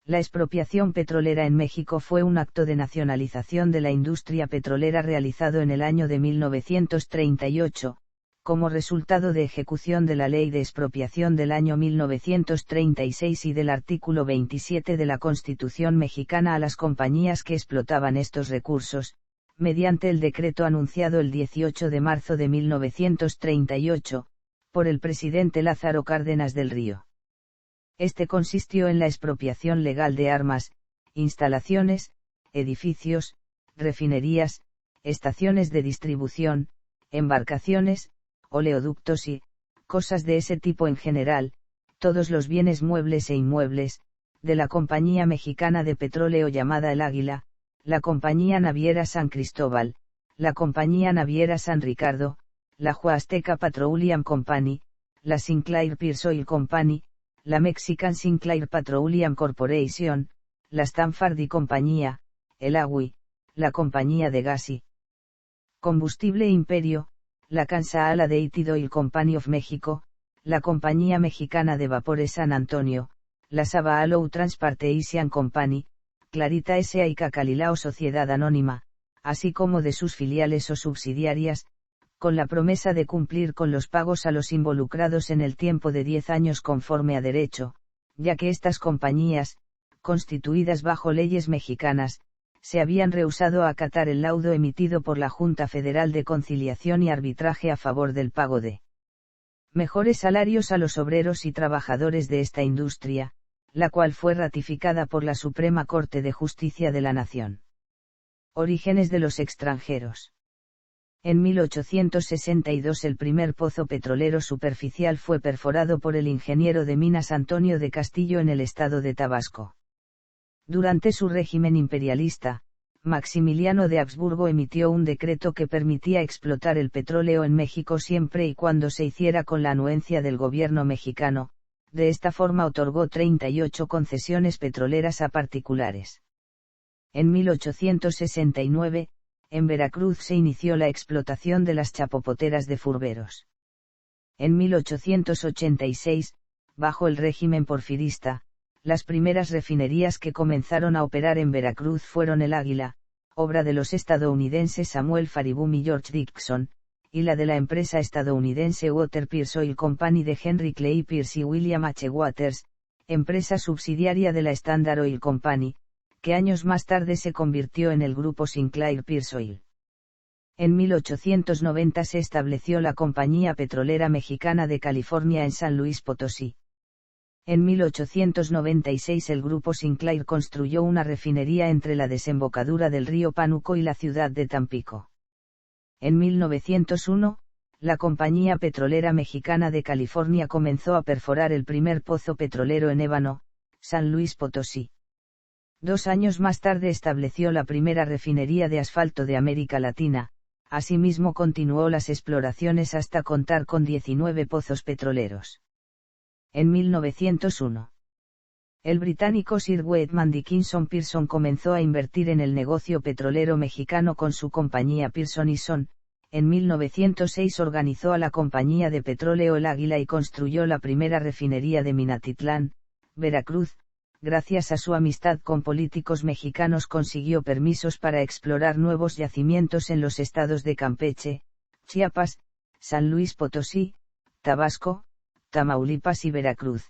La expropiación petrolera en México fue un acto de nacionalización de la industria petrolera realizado en el año de 1938, como resultado de ejecución de la Ley de Expropiación del año 1936 y del artículo 27 de la Constitución mexicana a las compañías que explotaban estos recursos, mediante el decreto anunciado el 18 de marzo de 1938, por el presidente Lázaro Cárdenas del Río. Este consistió en la expropiación legal de armas, instalaciones, edificios, refinerías, estaciones de distribución, embarcaciones, oleoductos y, cosas de ese tipo en general, todos los bienes muebles e inmuebles, de la Compañía Mexicana de Petróleo llamada El Águila, la Compañía Naviera San Cristóbal, la Compañía Naviera San Ricardo, la Huasteca Petroleum Company, la Sinclair Pierce Oil Company, la Mexican Sinclair Petroleum Corporation, la Stanford y Compañía, el AWI, la Compañía de Gas y Combustible Imperio, la Kansas Aladeated Oil Company of Mexico, la Compañía Mexicana de Vapores San Antonio, la Sabalow Transportation Company, Clarita S.A. y Cacalilao Sociedad Anónima, así como de sus filiales o subsidiarias, con la promesa de cumplir con los pagos a los involucrados en el tiempo de 10 años conforme a derecho, ya que estas compañías, constituidas bajo leyes mexicanas, se habían rehusado a acatar el laudo emitido por la Junta Federal de Conciliación y Arbitraje a favor del pago de mejores salarios a los obreros y trabajadores de esta industria, la cual fue ratificada por la Suprema Corte de Justicia de la Nación. Orígenes de los extranjeros. En 1862 el primer pozo petrolero superficial fue perforado por el ingeniero de minas Antonio de Castillo en el estado de Tabasco. Durante su régimen imperialista, Maximiliano de Habsburgo emitió un decreto que permitía explotar el petróleo en México siempre y cuando se hiciera con la anuencia del gobierno mexicano. De esta forma otorgó 38 concesiones petroleras a particulares. En 1869, en Veracruz se inició la explotación de las chapopoteras de Furberos. En 1886, bajo el régimen porfirista, las primeras refinerías que comenzaron a operar en Veracruz fueron el Águila, obra de los estadounidenses Samuel Faribum y George Dixon, y la de la empresa estadounidense Water Pierce Oil Company de Henry Clay Pierce y William H. Waters, empresa subsidiaria de la Standard Oil Company, que años más tarde se convirtió en el grupo Sinclair Pierce Oil. En 1890 se estableció la Compañía Petrolera Mexicana de California en San Luis Potosí. En 1896 el grupo Sinclair construyó una refinería entre la desembocadura del río Pánuco y la ciudad de Tampico. En 1901, la Compañía Petrolera Mexicana de California comenzó a perforar el primer pozo petrolero en Ébano, San Luis Potosí. 2 años más tarde estableció la primera refinería de asfalto de América Latina, asimismo continuó las exploraciones hasta contar con 19 pozos petroleros. En 1901, el británico Sir Weatman Dickinson Pearson comenzó a invertir en el negocio petrolero mexicano con su compañía Pearson y Son. En 1906 organizó a la Compañía de Petróleo El Águila y construyó la primera refinería de Minatitlán, Veracruz. Gracias a su amistad con políticos mexicanos consiguió permisos para explorar nuevos yacimientos en los estados de Campeche, Chiapas, San Luis Potosí, Tabasco, Tamaulipas y Veracruz.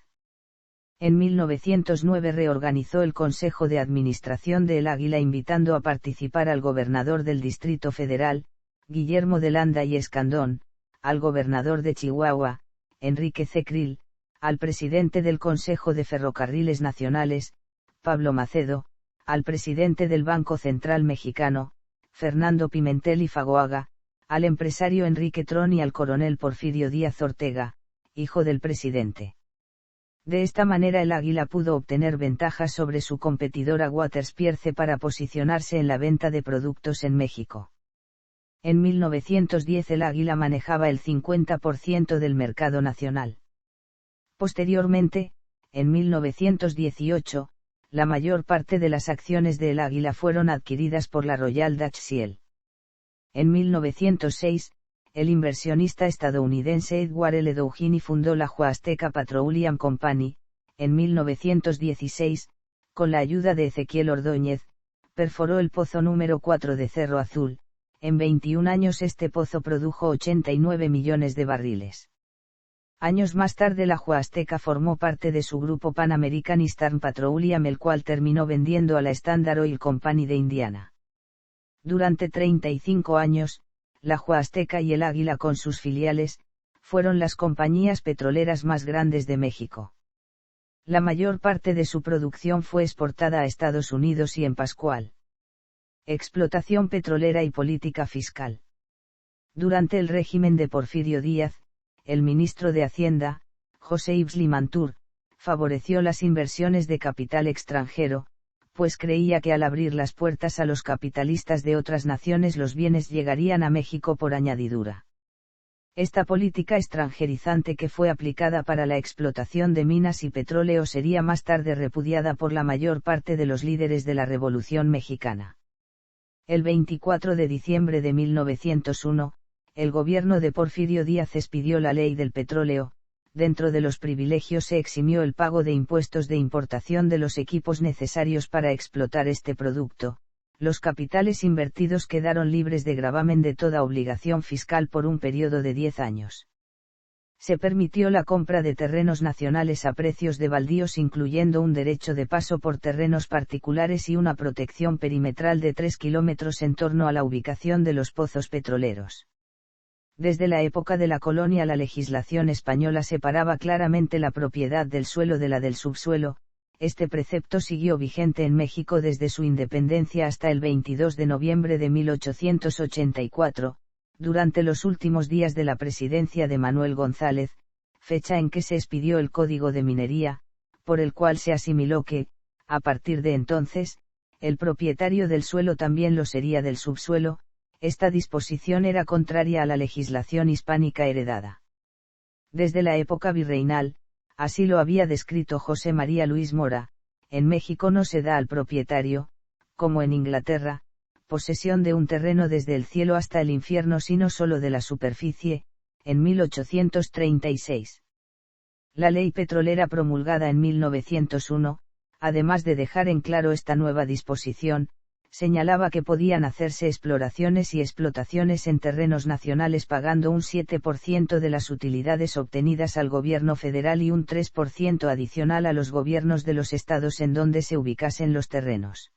En 1909 reorganizó el Consejo de Administración de El Águila invitando a participar al gobernador del Distrito Federal, Guillermo de Landa y Escandón, al gobernador de Chihuahua, Enrique C. Krill, al presidente del Consejo de Ferrocarriles Nacionales, Pablo Macedo, al presidente del Banco Central Mexicano, Fernando Pimentel y Fagoaga, al empresario Enrique Tron y al coronel Porfirio Díaz Ortega, hijo del presidente. De esta manera el Águila pudo obtener ventajas sobre su competidora Waters Pierce para posicionarse en la venta de productos en México. En 1910 el Águila manejaba el 50% del mercado nacional. Posteriormente, en 1918, la mayor parte de las acciones de El Águila fueron adquiridas por la Royal Dutch Shell. En 1906, el inversionista estadounidense Edward L. Dougherty fundó la Huasteca Petroleum Company. En 1916, con la ayuda de Ezequiel Ordóñez, perforó el pozo número 4 de Cerro Azul. En 21 años este pozo produjo 89 millones de barriles. Años más tarde la Huasteca formó parte de su grupo Pan American Eastern Petroleum, el cual terminó vendiendo a la Standard Oil Company de Indiana. Durante 35 años, la Huasteca y el Águila con sus filiales, fueron las compañías petroleras más grandes de México. La mayor parte de su producción fue exportada a Estados Unidos y en Pascual. Explotación petrolera y política fiscal. Durante el régimen de Porfirio Díaz, el ministro de Hacienda, José Yves Limantour, favoreció las inversiones de capital extranjero, pues creía que al abrir las puertas a los capitalistas de otras naciones los bienes llegarían a México por añadidura. Esta política extranjerizante que fue aplicada para la explotación de minas y petróleo sería más tarde repudiada por la mayor parte de los líderes de la Revolución Mexicana. El 24 de diciembre de 1901, el gobierno de Porfirio Díaz expidió la Ley del Petróleo. Dentro de los privilegios se eximió el pago de impuestos de importación de los equipos necesarios para explotar este producto. Los capitales invertidos quedaron libres de gravamen de toda obligación fiscal por un periodo de 10 años. Se permitió la compra de terrenos nacionales a precios de baldíos, incluyendo un derecho de paso por terrenos particulares y una protección perimetral de 3 kilómetros en torno a la ubicación de los pozos petroleros. Desde la época de la colonia la legislación española separaba claramente la propiedad del suelo de la del subsuelo. Este precepto siguió vigente en México desde su independencia hasta el 22 de noviembre de 1884, durante los últimos días de la presidencia de Manuel González, fecha en que se expidió el Código de Minería, por el cual se asimiló que, a partir de entonces, el propietario del suelo también lo sería del subsuelo. Esta disposición era contraria a la legislación hispánica heredada. Desde la época virreinal, así lo había descrito José María Luis Mora, en México no se da al propietario, como en Inglaterra, posesión de un terreno desde el cielo hasta el infierno sino solo de la superficie, en 1836. La ley petrolera promulgada en 1901, además de dejar en claro esta nueva disposición, señalaba que podían hacerse exploraciones y explotaciones en terrenos nacionales pagando un 7% de las utilidades obtenidas al gobierno federal y un 3% adicional a los gobiernos de los estados en donde se ubicasen los terrenos.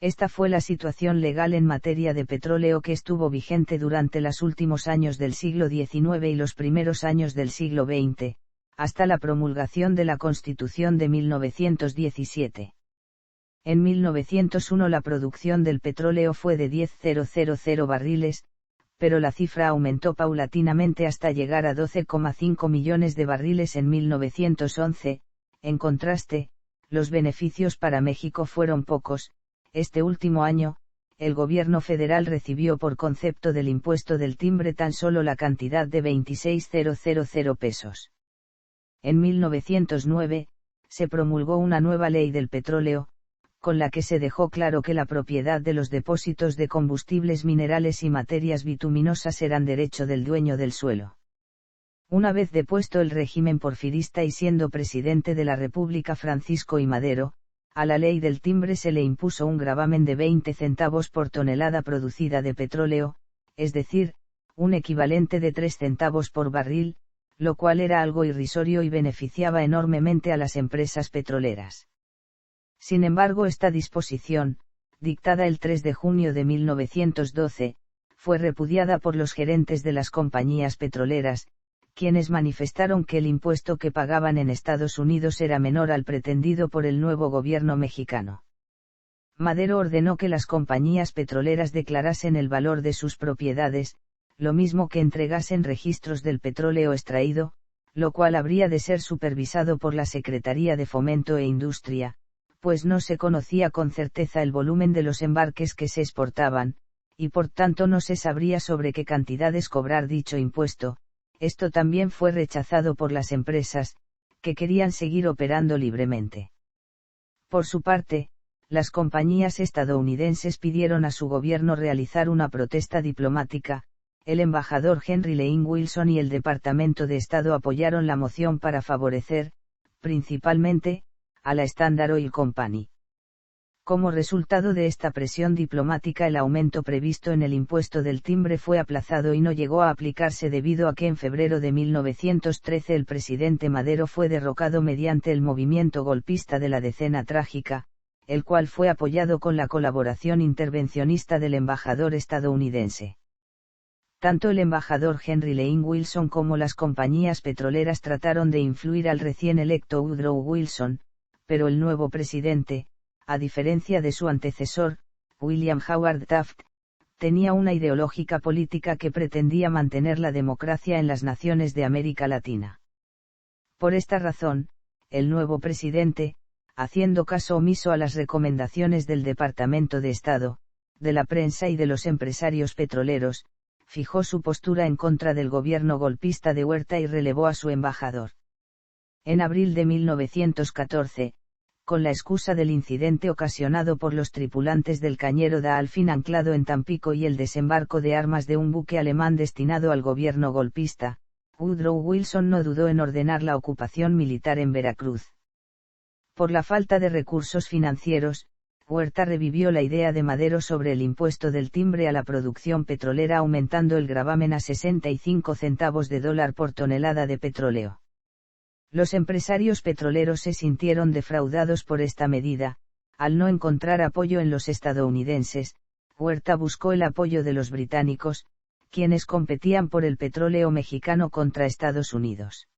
Esta fue la situación legal en materia de petróleo que estuvo vigente durante los últimos años del siglo XIX y los primeros años del siglo XX, hasta la promulgación de la Constitución de 1917. En 1901 la producción del petróleo fue de 10.000 barriles, pero la cifra aumentó paulatinamente hasta llegar a 12,5 millones de barriles en 1911. En contraste, los beneficios para México fueron pocos. Este último año, el gobierno federal recibió por concepto del impuesto del timbre tan solo la cantidad de 26.000 pesos. En 1909, se promulgó una nueva ley del petróleo, con la que se dejó claro que la propiedad de los depósitos de combustibles minerales y materias bituminosas eran derecho del dueño del suelo. Una vez depuesto el régimen porfirista y siendo presidente de la República Francisco I. Madero, a la ley del timbre se le impuso un gravamen de 20 centavos por tonelada producida de petróleo, es decir, un equivalente de 3 centavos por barril, lo cual era algo irrisorio y beneficiaba enormemente a las empresas petroleras. Sin embargo, esta disposición, dictada el 3 de junio de 1912, fue repudiada por los gerentes de las compañías petroleras, quienes manifestaron que el impuesto que pagaban en Estados Unidos era menor al pretendido por el nuevo gobierno mexicano. Madero ordenó que las compañías petroleras declarasen el valor de sus propiedades, lo mismo que entregasen registros del petróleo extraído, lo cual habría de ser supervisado por la Secretaría de Fomento e Industria, pues no se conocía con certeza el volumen de los embarques que se exportaban, y por tanto no se sabría sobre qué cantidades cobrar dicho impuesto. Esto también fue rechazado por las empresas, que querían seguir operando libremente. Por su parte, las compañías estadounidenses pidieron a su gobierno realizar una protesta diplomática. El embajador Henry Lane Wilson y el Departamento de Estado apoyaron la moción para favorecer, principalmente, a la Standard Oil Company. Como resultado de esta presión diplomática, el aumento previsto en el impuesto del timbre fue aplazado y no llegó a aplicarse debido a que en febrero de 1913 el presidente Madero fue derrocado mediante el movimiento golpista de la Decena Trágica, el cual fue apoyado con la colaboración intervencionista del embajador estadounidense. Tanto el embajador Henry Lane Wilson como las compañías petroleras trataron de influir al recién electo Woodrow Wilson, pero el nuevo presidente, a diferencia de su antecesor, William Howard Taft, tenía una ideológica política que pretendía mantener la democracia en las naciones de América Latina. Por esta razón, el nuevo presidente, haciendo caso omiso a las recomendaciones del Departamento de Estado, de la prensa y de los empresarios petroleros, fijó su postura en contra del gobierno golpista de Huerta y relevó a su embajador. En abril de 1914, con la excusa del incidente ocasionado por los tripulantes del cañero Da Alfin anclado en Tampico y el desembarco de armas de un buque alemán destinado al gobierno golpista, Woodrow Wilson no dudó en ordenar la ocupación militar en Veracruz. Por la falta de recursos financieros, Huerta revivió la idea de Madero sobre el impuesto del timbre a la producción petrolera, aumentando el gravamen a 65 centavos de dólar por tonelada de petróleo. Los empresarios petroleros se sintieron defraudados por esta medida. Al no encontrar apoyo en los estadounidenses, Huerta buscó el apoyo de los británicos, quienes competían por el petróleo mexicano contra Estados Unidos.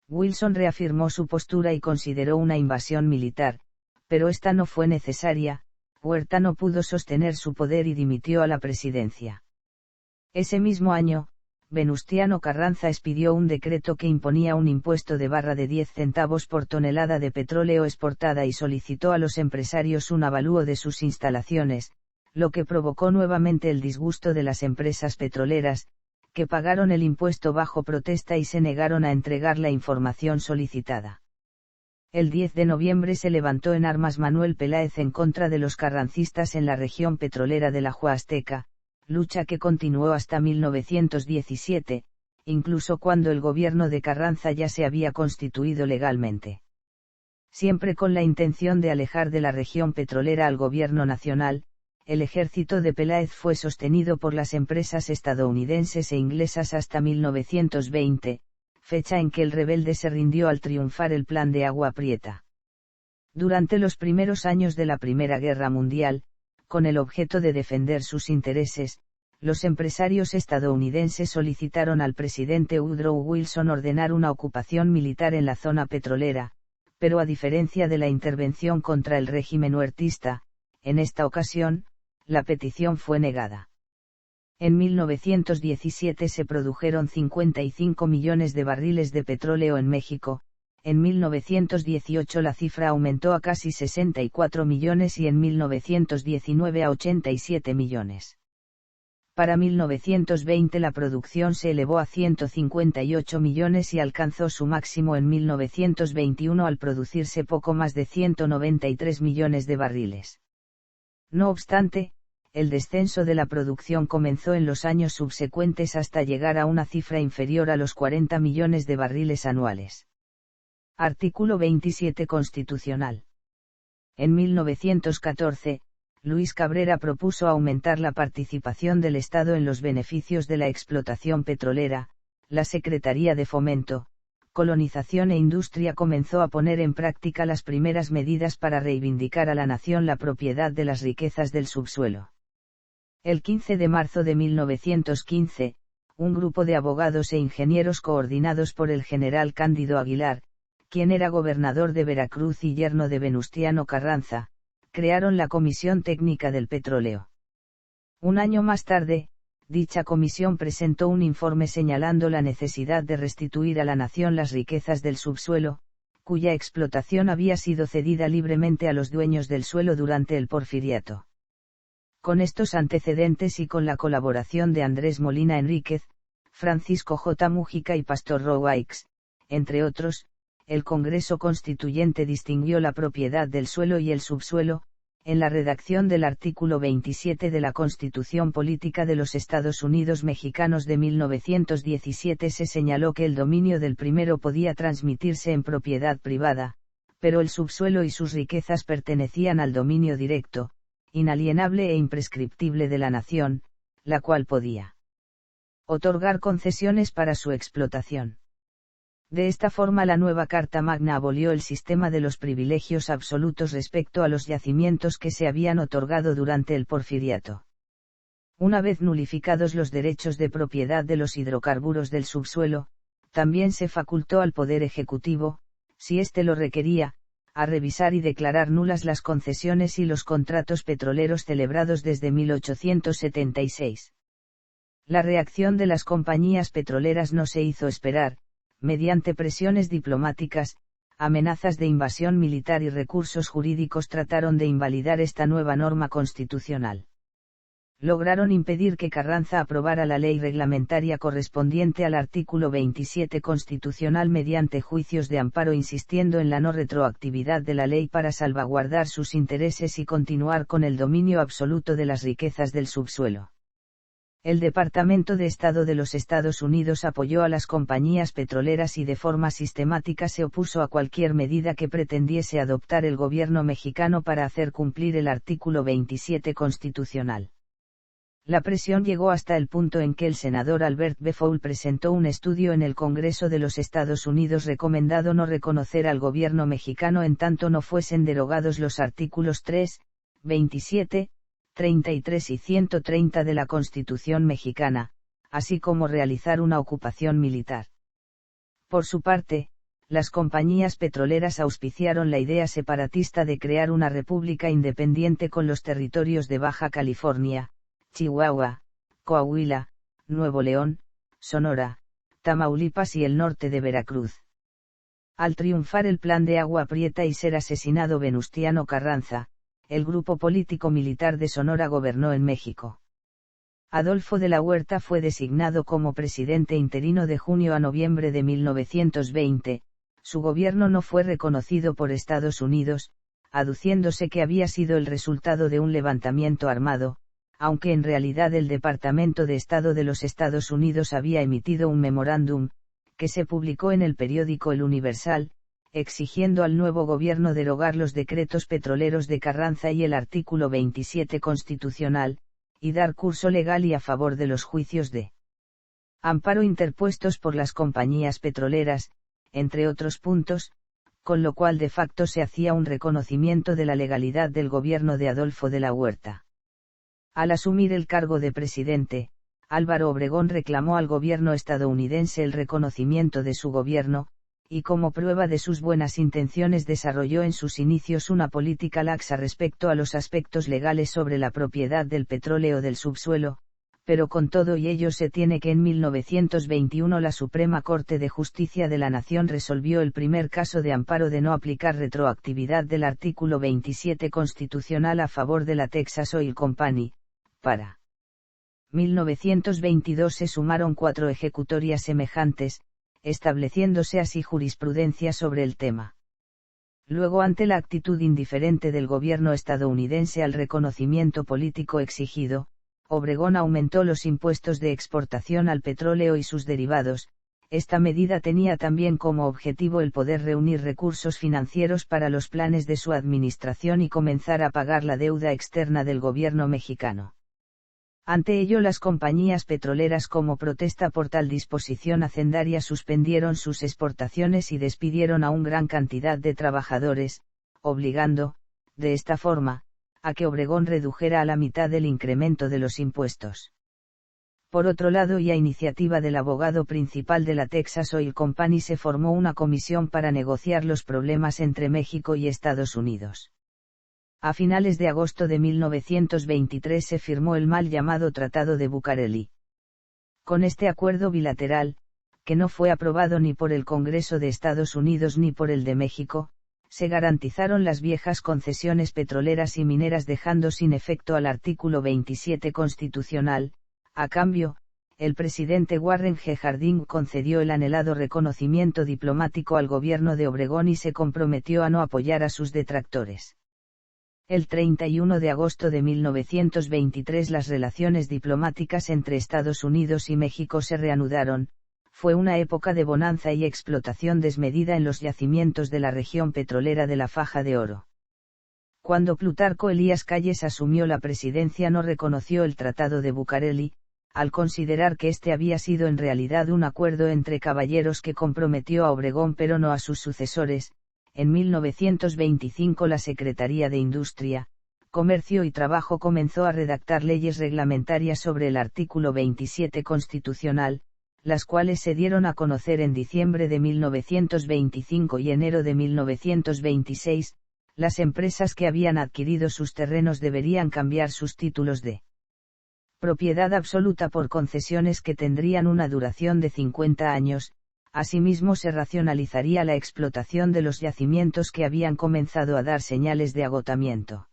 Wilson reafirmó su postura y consideró una invasión militar, pero esta no fue necesaria. Huerta no pudo sostener su poder y dimitió a la presidencia. Ese mismo año, Venustiano Carranza expidió un decreto que imponía un impuesto de 10 centavos por tonelada de petróleo exportada y solicitó a los empresarios un avalúo de sus instalaciones, lo que provocó nuevamente el disgusto de las empresas petroleras, que pagaron el impuesto bajo protesta y se negaron a entregar la información solicitada. El 10 de noviembre se levantó en armas Manuel Peláez en contra de los carrancistas en la región petrolera de la Huasteca, lucha que continuó hasta 1917, incluso cuando el gobierno de Carranza ya se había constituido legalmente. Siempre con la intención de alejar de la región petrolera al gobierno nacional, el ejército de Peláez fue sostenido por las empresas estadounidenses e inglesas hasta 1920, fecha en que el rebelde se rindió al triunfar el Plan de Agua Prieta. Durante los primeros años de la Primera Guerra Mundial, con el objeto de defender sus intereses, los empresarios estadounidenses solicitaron al presidente Woodrow Wilson ordenar una ocupación militar en la zona petrolera, pero a diferencia de la intervención contra el régimen huertista, en esta ocasión, la petición fue negada. En 1917 se produjeron 55 millones de barriles de petróleo en México. En 1918 la cifra aumentó a casi 64 millones y en 1919 a 87 millones. Para 1920 la producción se elevó a 158 millones y alcanzó su máximo en 1921 al producirse poco más de 193 millones de barriles. No obstante, el descenso de la producción comenzó en los años subsecuentes hasta llegar a una cifra inferior a los 40 millones de barriles anuales. Artículo 27 Constitucional. En 1914, Luis Cabrera propuso aumentar la participación del Estado en los beneficios de la explotación petrolera. La Secretaría de Fomento, Colonización e Industria comenzó a poner en práctica las primeras medidas para reivindicar a la nación la propiedad de las riquezas del subsuelo. El 15 de marzo de 1915, un grupo de abogados e ingenieros coordinados por el general Cándido Aguilar, quien era gobernador de Veracruz y yerno de Venustiano Carranza, crearon la Comisión Técnica del Petróleo. Un año más tarde, dicha comisión presentó un informe señalando la necesidad de restituir a la nación las riquezas del subsuelo, cuya explotación había sido cedida libremente a los dueños del suelo durante el Porfiriato. Con estos antecedentes y con la colaboración de Andrés Molina Enríquez, Francisco J. Mújica y Pastor Rowaix, entre otros, el Congreso Constituyente distinguió la propiedad del suelo y el subsuelo. En la redacción del artículo 27 de la Constitución Política de los Estados Unidos Mexicanos de 1917 se señaló que el dominio del primero podía transmitirse en propiedad privada, pero el subsuelo y sus riquezas pertenecían al dominio directo, inalienable e imprescriptible de la nación, la cual podía otorgar concesiones para su explotación. De esta forma la nueva Carta Magna abolió el sistema de los privilegios absolutos respecto a los yacimientos que se habían otorgado durante el Porfiriato. Una vez nulificados los derechos de propiedad de los hidrocarburos del subsuelo, también se facultó al Poder Ejecutivo, si éste lo requería, a revisar y declarar nulas las concesiones y los contratos petroleros celebrados desde 1876. La reacción de las compañías petroleras no se hizo esperar. Mediante presiones diplomáticas, amenazas de invasión militar y recursos jurídicos trataron de invalidar esta nueva norma constitucional. Lograron impedir que Carranza aprobara la ley reglamentaria correspondiente al artículo 27 constitucional mediante juicios de amparo, insistiendo en la no retroactividad de la ley para salvaguardar sus intereses y continuar con el dominio absoluto de las riquezas del subsuelo. El Departamento de Estado de los Estados Unidos apoyó a las compañías petroleras y de forma sistemática se opuso a cualquier medida que pretendiese adoptar el gobierno mexicano para hacer cumplir el artículo 27 constitucional. La presión llegó hasta el punto en que el senador Albert B. Fowl presentó un estudio en el Congreso de los Estados Unidos recomendando no reconocer al gobierno mexicano en tanto no fuesen derogados los artículos 3, 27, 33 y 130 de la Constitución mexicana, así como realizar una ocupación militar. Por su parte, las compañías petroleras auspiciaron la idea separatista de crear una república independiente con los territorios de Baja California, Chihuahua, Coahuila, Nuevo León, Sonora, Tamaulipas y el norte de Veracruz. Al triunfar el plan de Agua Prieta y ser asesinado Venustiano Carranza, el grupo político-militar de Sonora gobernó en México. Adolfo de la Huerta fue designado como presidente interino de junio a noviembre de 1920, su gobierno no fue reconocido por Estados Unidos, aduciéndose que había sido el resultado de un levantamiento armado, aunque en realidad el Departamento de Estado de los Estados Unidos había emitido un memorándum, que se publicó en el periódico El Universal, exigiendo al nuevo gobierno derogar los decretos petroleros de Carranza y el artículo 27 constitucional, y dar curso legal y a favor de los juicios de amparo interpuestos por las compañías petroleras, entre otros puntos, con lo cual de facto se hacía un reconocimiento de la legalidad del gobierno de Adolfo de la Huerta. Al asumir el cargo de presidente, Álvaro Obregón reclamó al gobierno estadounidense el reconocimiento de su gobierno, y como prueba de sus buenas intenciones desarrolló en sus inicios una política laxa respecto a los aspectos legales sobre la propiedad del petróleo del subsuelo, pero con todo y ello se tiene que en 1921 la Suprema Corte de Justicia de la Nación resolvió el primer caso de amparo de no aplicar retroactividad del artículo 27 constitucional a favor de la Texas Oil Company. Para 1922 se sumaron 4 ejecutorias semejantes, estableciéndose así jurisprudencia sobre el tema. Luego, ante la actitud indiferente del gobierno estadounidense al reconocimiento político exigido, Obregón aumentó los impuestos de exportación al petróleo y sus derivados. Esta medida tenía también como objetivo el poder reunir recursos financieros para los planes de su administración y comenzar a pagar la deuda externa del gobierno mexicano. Ante ello, las compañías petroleras, como protesta por tal disposición hacendaria, suspendieron sus exportaciones y despidieron a una gran cantidad de trabajadores, obligando, de esta forma, a que Obregón redujera a la mitad el incremento de los impuestos. Por otro lado, y a iniciativa del abogado principal de la Texas Oil Company, se formó una comisión para negociar los problemas entre México y Estados Unidos. A finales de agosto de 1923 se firmó el mal llamado Tratado de Bucareli. Con este acuerdo bilateral, que no fue aprobado ni por el Congreso de Estados Unidos ni por el de México, se garantizaron las viejas concesiones petroleras y mineras, dejando sin efecto al artículo 27 constitucional. A cambio, el presidente Warren G. Harding concedió el anhelado reconocimiento diplomático al gobierno de Obregón y se comprometió a no apoyar a sus detractores. El 31 de agosto de 1923 las relaciones diplomáticas entre Estados Unidos y México se reanudaron, fue una época de bonanza y explotación desmedida en los yacimientos de la región petrolera de la Faja de Oro. Cuando Plutarco Elías Calles asumió la presidencia no reconoció el Tratado de Bucareli, al considerar que este había sido en realidad un acuerdo entre caballeros que comprometió a Obregón pero no a sus sucesores. En 1925 la Secretaría de Industria, Comercio y Trabajo comenzó a redactar leyes reglamentarias sobre el artículo 27 constitucional, las cuales se dieron a conocer en diciembre de 1925 y enero de 1926. Las empresas que habían adquirido sus terrenos deberían cambiar sus títulos de propiedad absoluta por concesiones que tendrían una duración de 50 años, asimismo se racionalizaría la explotación de los yacimientos que habían comenzado a dar señales de agotamiento.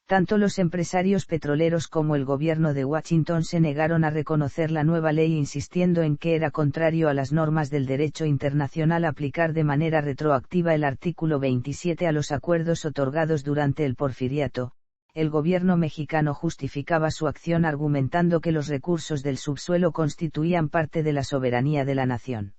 Tanto los empresarios petroleros como el gobierno de Washington se negaron a reconocer la nueva ley insistiendo en que era contrario a las normas del derecho internacional aplicar de manera retroactiva el artículo 27 a los acuerdos otorgados durante el Porfiriato. El gobierno mexicano justificaba su acción argumentando que los recursos del subsuelo constituían parte de la soberanía de la nación.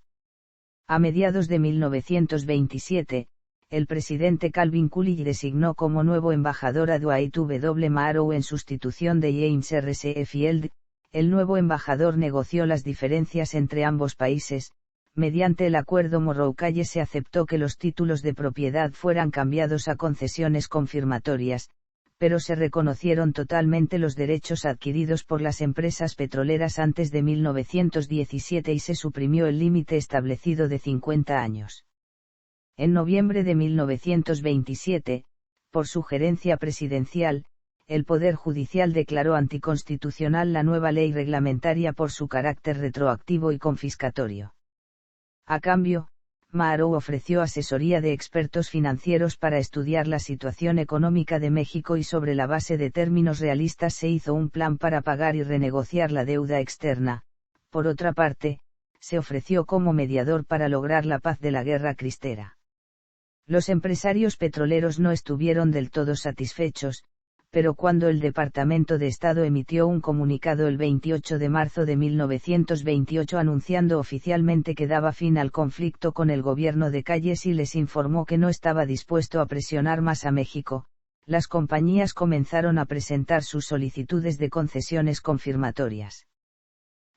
A mediados de 1927, el presidente Calvin Coolidge designó como nuevo embajador a Dwight W. Morrow en sustitución de James R. C. Field. El nuevo embajador negoció las diferencias entre ambos países. Mediante el acuerdo Morrow-Calles se aceptó que los títulos de propiedad fueran cambiados a concesiones confirmatorias, pero se reconocieron totalmente los derechos adquiridos por las empresas petroleras antes de 1917 y se suprimió el límite establecido de 50 años. En noviembre de 1927, por sugerencia presidencial, el Poder Judicial declaró anticonstitucional la nueva ley reglamentaria por su carácter retroactivo y confiscatorio. A cambio, Morrow ofreció asesoría de expertos financieros para estudiar la situación económica de México y sobre la base de términos realistas se hizo un plan para pagar y renegociar la deuda externa. Por otra parte, se ofreció como mediador para lograr la paz de la Guerra Cristera. Los empresarios petroleros no estuvieron del todo satisfechos, pero cuando el Departamento de Estado emitió un comunicado el 28 de marzo de 1928 anunciando oficialmente que daba fin al conflicto con el gobierno de Calles y les informó que no estaba dispuesto a presionar más a México, las compañías comenzaron a presentar sus solicitudes de concesiones confirmatorias.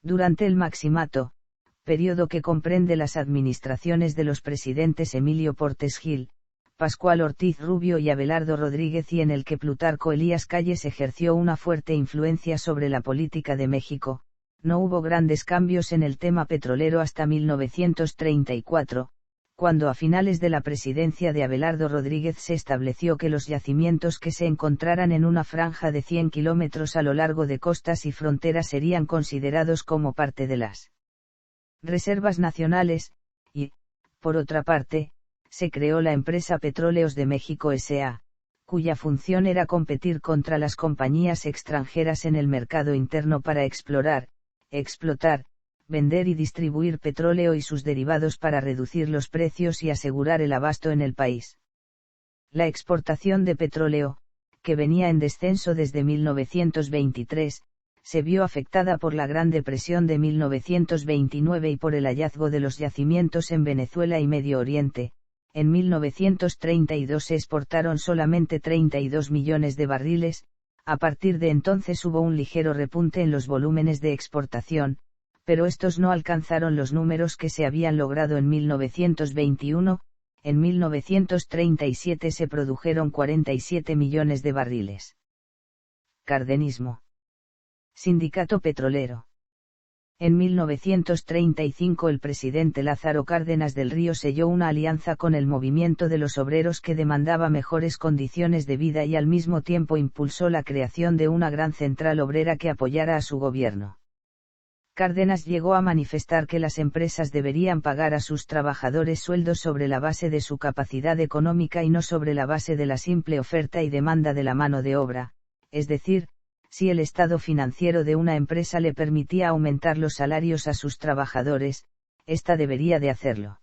Durante el Maximato, periodo que comprende las administraciones de los presidentes Emilio Portes Gil, Pascual Ortiz Rubio y Abelardo Rodríguez y en el que Plutarco Elías Calles ejerció una fuerte influencia sobre la política de México, no hubo grandes cambios en el tema petrolero hasta 1934, cuando a finales de la presidencia de Abelardo Rodríguez se estableció que los yacimientos que se encontraran en una franja de 100 kilómetros a lo largo de costas y fronteras serían considerados como parte de las reservas nacionales, y, por otra parte, se creó la empresa Petróleos de México S.A., cuya función era competir contra las compañías extranjeras en el mercado interno para explorar, explotar, vender y distribuir petróleo y sus derivados para reducir los precios y asegurar el abasto en el país. La exportación de petróleo, que venía en descenso desde 1923, se vio afectada por la Gran Depresión de 1929 y por el hallazgo de los yacimientos en Venezuela y Medio Oriente. En 1932 se exportaron solamente 32 millones de barriles, a partir de entonces hubo un ligero repunte en los volúmenes de exportación, pero estos no alcanzaron los números que se habían logrado en 1921, en 1937 se produjeron 47 millones de barriles. Cardenismo. Sindicato petrolero. En 1935 el presidente Lázaro Cárdenas del Río selló una alianza con el movimiento de los obreros que demandaba mejores condiciones de vida y al mismo tiempo impulsó la creación de una gran central obrera que apoyara a su gobierno. Cárdenas llegó a manifestar que las empresas deberían pagar a sus trabajadores sueldos sobre la base de su capacidad económica y no sobre la base de la simple oferta y demanda de la mano de obra, es decir, si el estado financiero de una empresa le permitía aumentar los salarios a sus trabajadores, ésta debería de hacerlo.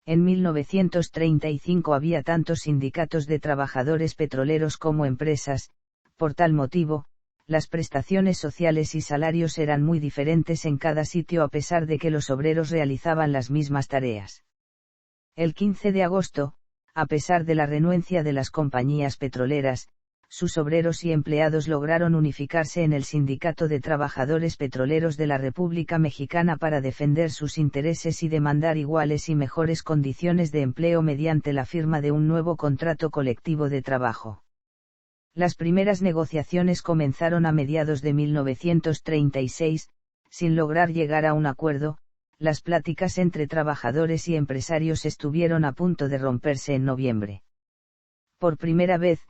En 1935 había tantos sindicatos de trabajadores petroleros como empresas, por tal motivo, las prestaciones sociales y salarios eran muy diferentes en cada sitio a pesar de que los obreros realizaban las mismas tareas. El 15 de agosto, a pesar de la renuencia de las compañías petroleras, sus obreros y empleados lograron unificarse en el Sindicato de Trabajadores Petroleros de la República Mexicana para defender sus intereses y demandar iguales y mejores condiciones de empleo mediante la firma de un nuevo contrato colectivo de trabajo. Las primeras negociaciones comenzaron a mediados de 1936, sin lograr llegar a un acuerdo. Las pláticas entre trabajadores y empresarios estuvieron a punto de romperse en noviembre. Por primera vez,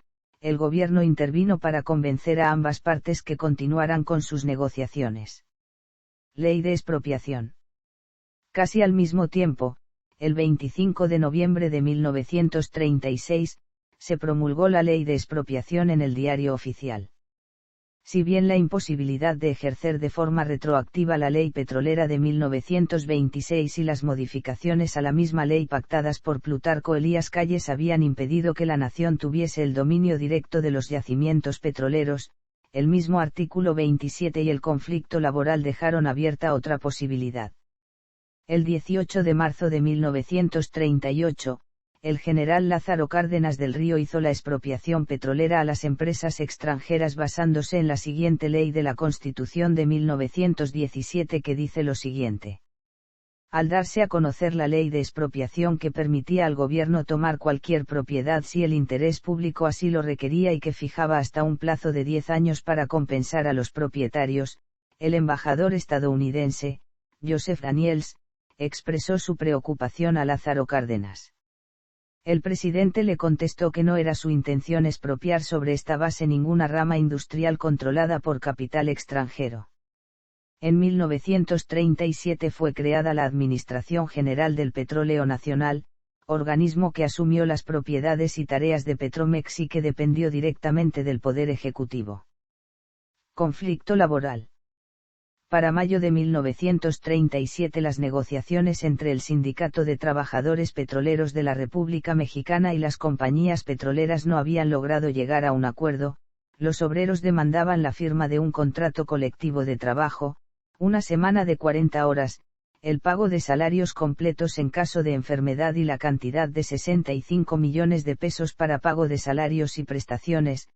el gobierno intervino para convencer a ambas partes que continuaran con sus negociaciones. Ley de expropiación. Casi al mismo tiempo, el 25 de noviembre de 1936, se promulgó la Ley de Expropiación en el Diario Oficial. Si bien la imposibilidad de ejercer de forma retroactiva la Ley Petrolera de 1926 y las modificaciones a la misma ley pactadas por Plutarco Elías Calles habían impedido que la nación tuviese el dominio directo de los yacimientos petroleros, el mismo artículo 27 y el conflicto laboral dejaron abierta otra posibilidad. El 18 de marzo de 1938, el general Lázaro Cárdenas del Río hizo la expropiación petrolera a las empresas extranjeras basándose en la siguiente ley de la Constitución de 1917 que dice lo siguiente. Al darse a conocer la ley de expropiación que permitía al gobierno tomar cualquier propiedad si el interés público así lo requería y que fijaba hasta un plazo de 10 años para compensar a los propietarios, el embajador estadounidense, Joseph Daniels, expresó su preocupación a Lázaro Cárdenas. El presidente le contestó que no era su intención expropiar sobre esta base ninguna rama industrial controlada por capital extranjero. En 1937 fue creada la Administración General del Petróleo Nacional, organismo que asumió las propiedades y tareas de Petromex y que dependió directamente del Poder Ejecutivo. Conflicto laboral. Para mayo de 1937 las negociaciones entre el Sindicato de Trabajadores Petroleros de la República Mexicana y las compañías petroleras no habían logrado llegar a un acuerdo. Los obreros demandaban la firma de un contrato colectivo de trabajo, una semana de 40 horas, el pago de salarios completos en caso de enfermedad y la cantidad de 65 millones de pesos para pago de salarios y prestaciones.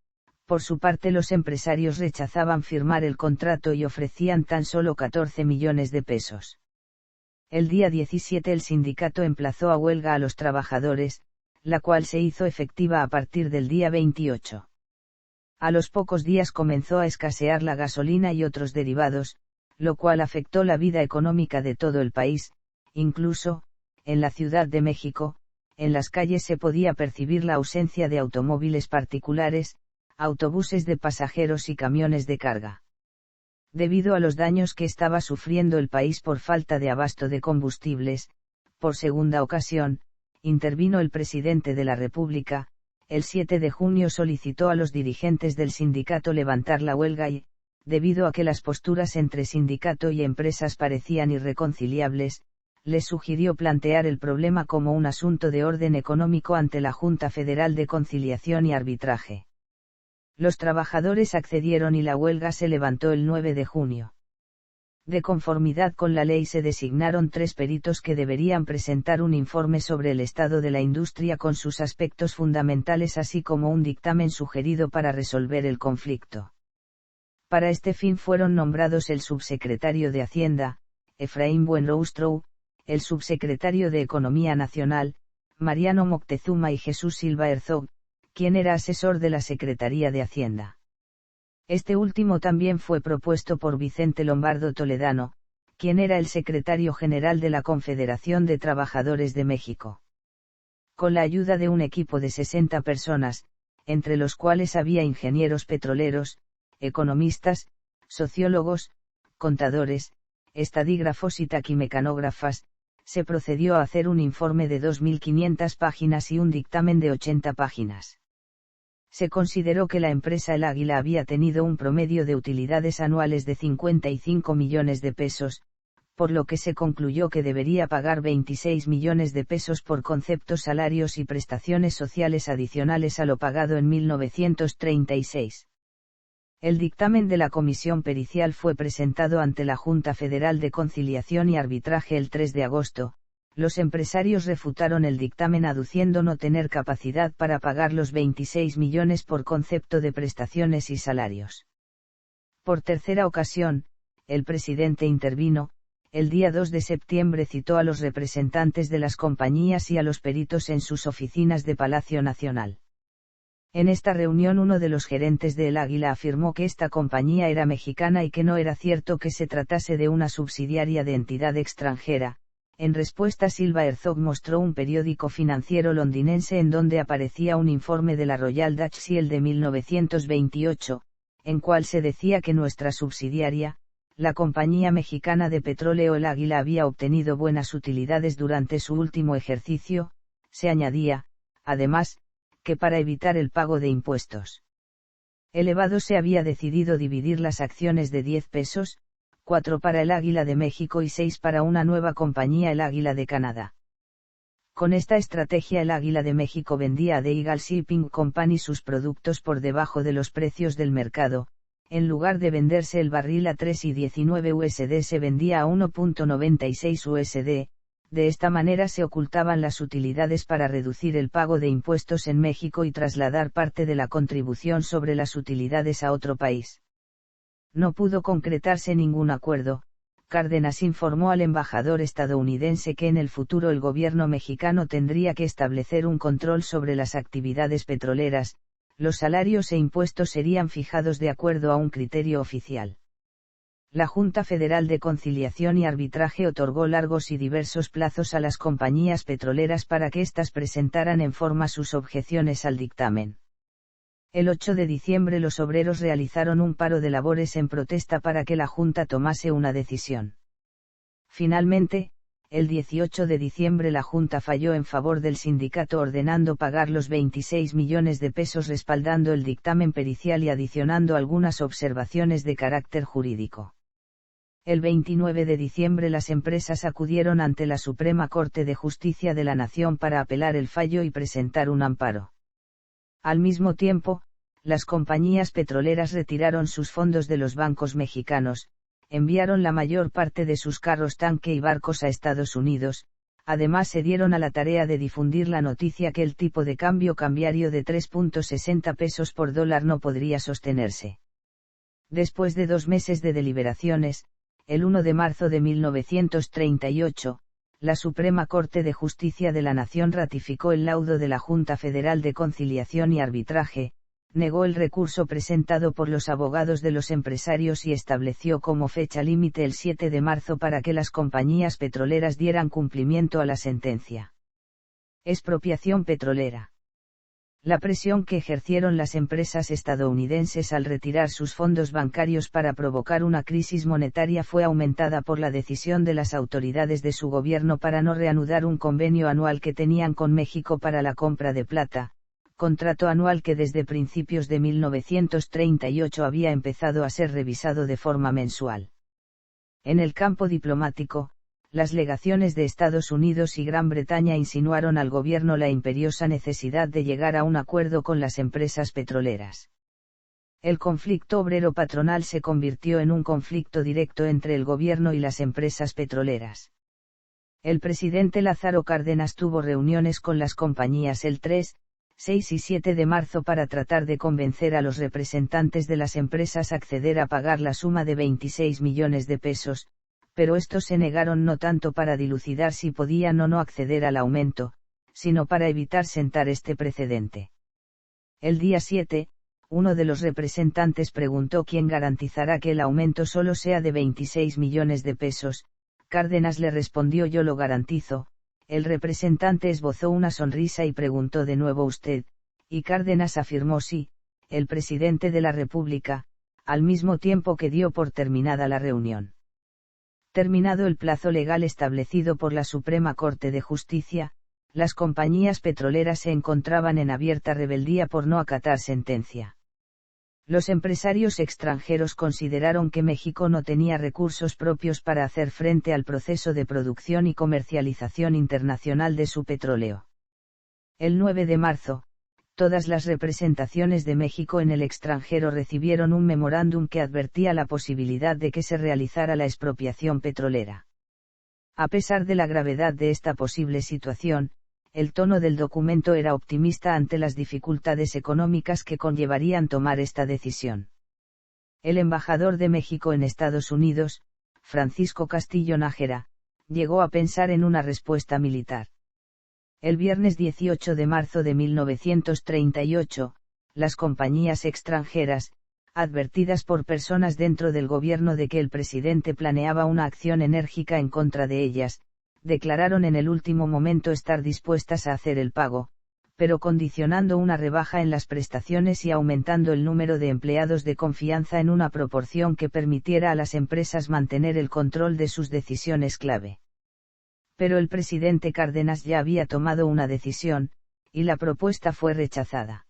Por su parte los empresarios rechazaban firmar el contrato y ofrecían tan solo 14 millones de pesos. El día 17 el sindicato emplazó a huelga a los trabajadores, la cual se hizo efectiva a partir del día 28. A los pocos días comenzó a escasear la gasolina y otros derivados, lo cual afectó la vida económica de todo el país. Incluso, en la Ciudad de México, en las calles se podía percibir la ausencia de automóviles particulares, autobuses de pasajeros y camiones de carga. Debido a los daños que estaba sufriendo el país por falta de abasto de combustibles, por segunda ocasión, intervino el presidente de la República. El 7 de junio solicitó a los dirigentes del sindicato levantar la huelga y, debido a que las posturas entre sindicato y empresas parecían irreconciliables, les sugirió plantear el problema como un asunto de orden económico ante la Junta Federal de Conciliación y Arbitraje. Los trabajadores accedieron y la huelga se levantó el 9 de junio. De conformidad con la ley se designaron 3 peritos que deberían presentar un informe sobre el estado de la industria con sus aspectos fundamentales así como un dictamen sugerido para resolver el conflicto. Para este fin fueron nombrados el subsecretario de Hacienda, Efraín Buenrostro, el subsecretario de Economía Nacional, Mariano Moctezuma y Jesús Silva Herzog, quien era asesor de la Secretaría de Hacienda. Este último también fue propuesto por Vicente Lombardo Toledano, quien era el secretario general de la Confederación de Trabajadores de México. Con la ayuda de un equipo de 60 personas, entre los cuales había ingenieros petroleros, economistas, sociólogos, contadores, estadígrafos y taquimecanógrafas, se procedió a hacer un informe de 2.500 páginas y un dictamen de 80 páginas. Se consideró que la empresa El Águila había tenido un promedio de utilidades anuales de 55 millones de pesos, por lo que se concluyó que debería pagar 26 millones de pesos por conceptos salarios y prestaciones sociales adicionales a lo pagado en 1936. El dictamen de la comisión pericial fue presentado ante la Junta Federal de Conciliación y Arbitraje el 3 de agosto. Los empresarios refutaron el dictamen aduciendo no tener capacidad para pagar los 26 millones por concepto de prestaciones y salarios. Por tercera ocasión, el presidente intervino. El día 2 de septiembre citó a los representantes de las compañías y a los peritos en sus oficinas de Palacio Nacional. En esta reunión uno de los gerentes de El Águila afirmó que esta compañía era mexicana y que no era cierto que se tratase de una subsidiaria de entidad extranjera. En respuesta, Silva Herzog mostró un periódico financiero londinense en donde aparecía un informe de la Royal Dutch Shell de 1928, en cual se decía que nuestra subsidiaria, la compañía mexicana de petróleo El Águila, había obtenido buenas utilidades durante su último ejercicio. Se añadía, además, que para evitar el pago de impuestos elevados se había decidido dividir las acciones de 10 pesos, 4 para el Águila de México y 6 para una nueva compañía, el Águila de Canadá. Con esta estrategia el Águila de México vendía a The Eagle Shipping Company sus productos por debajo de los precios del mercado. En lugar de venderse el barril a 3,19 USD se vendía a 1,96 USD. De esta manera se ocultaban las utilidades para reducir el pago de impuestos en México y trasladar parte de la contribución sobre las utilidades a otro país. No pudo concretarse ningún acuerdo. Cárdenas informó al embajador estadounidense que en el futuro el gobierno mexicano tendría que establecer un control sobre las actividades petroleras. Los salarios e impuestos serían fijados de acuerdo a un criterio oficial. La Junta Federal de Conciliación y Arbitraje otorgó largos y diversos plazos a las compañías petroleras para que éstas presentaran en forma sus objeciones al dictamen. El 8 de diciembre los obreros realizaron un paro de labores en protesta para que la Junta tomase una decisión. Finalmente, el 18 de diciembre la Junta falló en favor del sindicato ordenando pagar los 26 millones de pesos respaldando el dictamen pericial y adicionando algunas observaciones de carácter jurídico. El 29 de diciembre las empresas acudieron ante la Suprema Corte de Justicia de la Nación para apelar el fallo y presentar un amparo. Al mismo tiempo, las compañías petroleras retiraron sus fondos de los bancos mexicanos, enviaron la mayor parte de sus carros tanque y barcos a Estados Unidos, además se dieron a la tarea de difundir la noticia que el tipo de cambio cambiario de 3.60 pesos por dólar no podría sostenerse. Después de 2 meses de deliberaciones, el 1 de marzo de 1938, la Suprema Corte de Justicia de la Nación ratificó el laudo de la Junta Federal de Conciliación y Arbitraje, negó el recurso presentado por los abogados de los empresarios y estableció como fecha límite el 7 de marzo para que las compañías petroleras dieran cumplimiento a la sentencia. Expropiación petrolera. La presión que ejercieron las empresas estadounidenses al retirar sus fondos bancarios para provocar una crisis monetaria fue aumentada por la decisión de las autoridades de su gobierno para no reanudar un convenio anual que tenían con México para la compra de plata, contrato anual que desde principios de 1938 había empezado a ser revisado de forma mensual. En el campo diplomático, las legaciones de Estados Unidos y Gran Bretaña insinuaron al gobierno la imperiosa necesidad de llegar a un acuerdo con las empresas petroleras. El conflicto obrero-patronal se convirtió en un conflicto directo entre el gobierno y las empresas petroleras. El presidente Lázaro Cárdenas tuvo reuniones con las compañías el 3, 6 y 7 de marzo para tratar de convencer a los representantes de las empresas a acceder a pagar la suma de 26 millones de pesos, pero estos se negaron no tanto para dilucidar si podían o no acceder al aumento, sino para evitar sentar este precedente. El día 7, uno de los representantes preguntó quién garantizará que el aumento solo sea de 26 millones de pesos. Cárdenas le respondió: yo lo garantizo. El representante esbozó una sonrisa y preguntó de nuevo: ¿usted? Y Cárdenas afirmó: sí, el presidente de la República, al mismo tiempo que dio por terminada la reunión. Terminado el plazo legal establecido por la Suprema Corte de Justicia, las compañías petroleras se encontraban en abierta rebeldía por no acatar sentencia. Los empresarios extranjeros consideraron que México no tenía recursos propios para hacer frente al proceso de producción y comercialización internacional de su petróleo. El 9 de marzo, Todas las representaciones de México en el extranjero recibieron un memorándum que advertía la posibilidad de que se realizara la expropiación petrolera. A pesar de la gravedad de esta posible situación, el tono del documento era optimista ante las dificultades económicas que conllevarían tomar esta decisión. El embajador de México en Estados Unidos, Francisco Castillo Nájera, llegó a pensar en una respuesta militar. El viernes 18 de marzo de 1938, las compañías extranjeras, advertidas por personas dentro del gobierno de que el presidente planeaba una acción enérgica en contra de ellas, declararon en el último momento estar dispuestas a hacer el pago, pero condicionando una rebaja en las prestaciones y aumentando el número de empleados de confianza en una proporción que permitiera a las empresas mantener el control de sus decisiones clave. Pero el presidente Cárdenas ya había tomado una decisión, y la propuesta fue rechazada.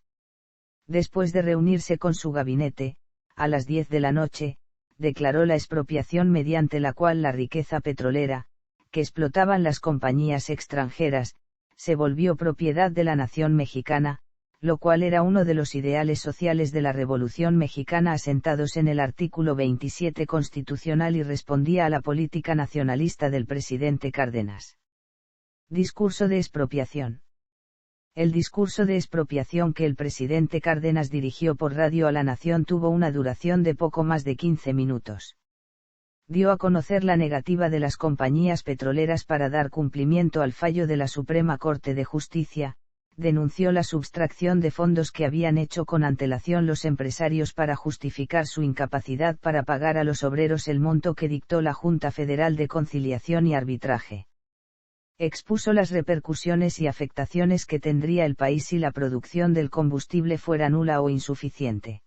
Después de reunirse con su gabinete, a las 10 de la noche, declaró la expropiación mediante la cual la riqueza petrolera, que explotaban las compañías extranjeras, se volvió propiedad de la nación mexicana, lo cual era uno de los ideales sociales de la Revolución Mexicana asentados en el artículo 27 constitucional y respondía a la política nacionalista del presidente Cárdenas. Discurso de expropiación. El discurso de expropiación que el presidente Cárdenas dirigió por radio a la nación tuvo una duración de poco más de 15 minutos. Dio a conocer la negativa de las compañías petroleras para dar cumplimiento al fallo de la Suprema Corte de Justicia, denunció la subtracción de fondos que habían hecho con antelación los empresarios para justificar su incapacidad para pagar a los obreros el monto que dictó la Junta Federal de Conciliación y Arbitraje. Expuso las repercusiones y afectaciones que tendría el país si la producción del combustible fuera nula o insuficiente.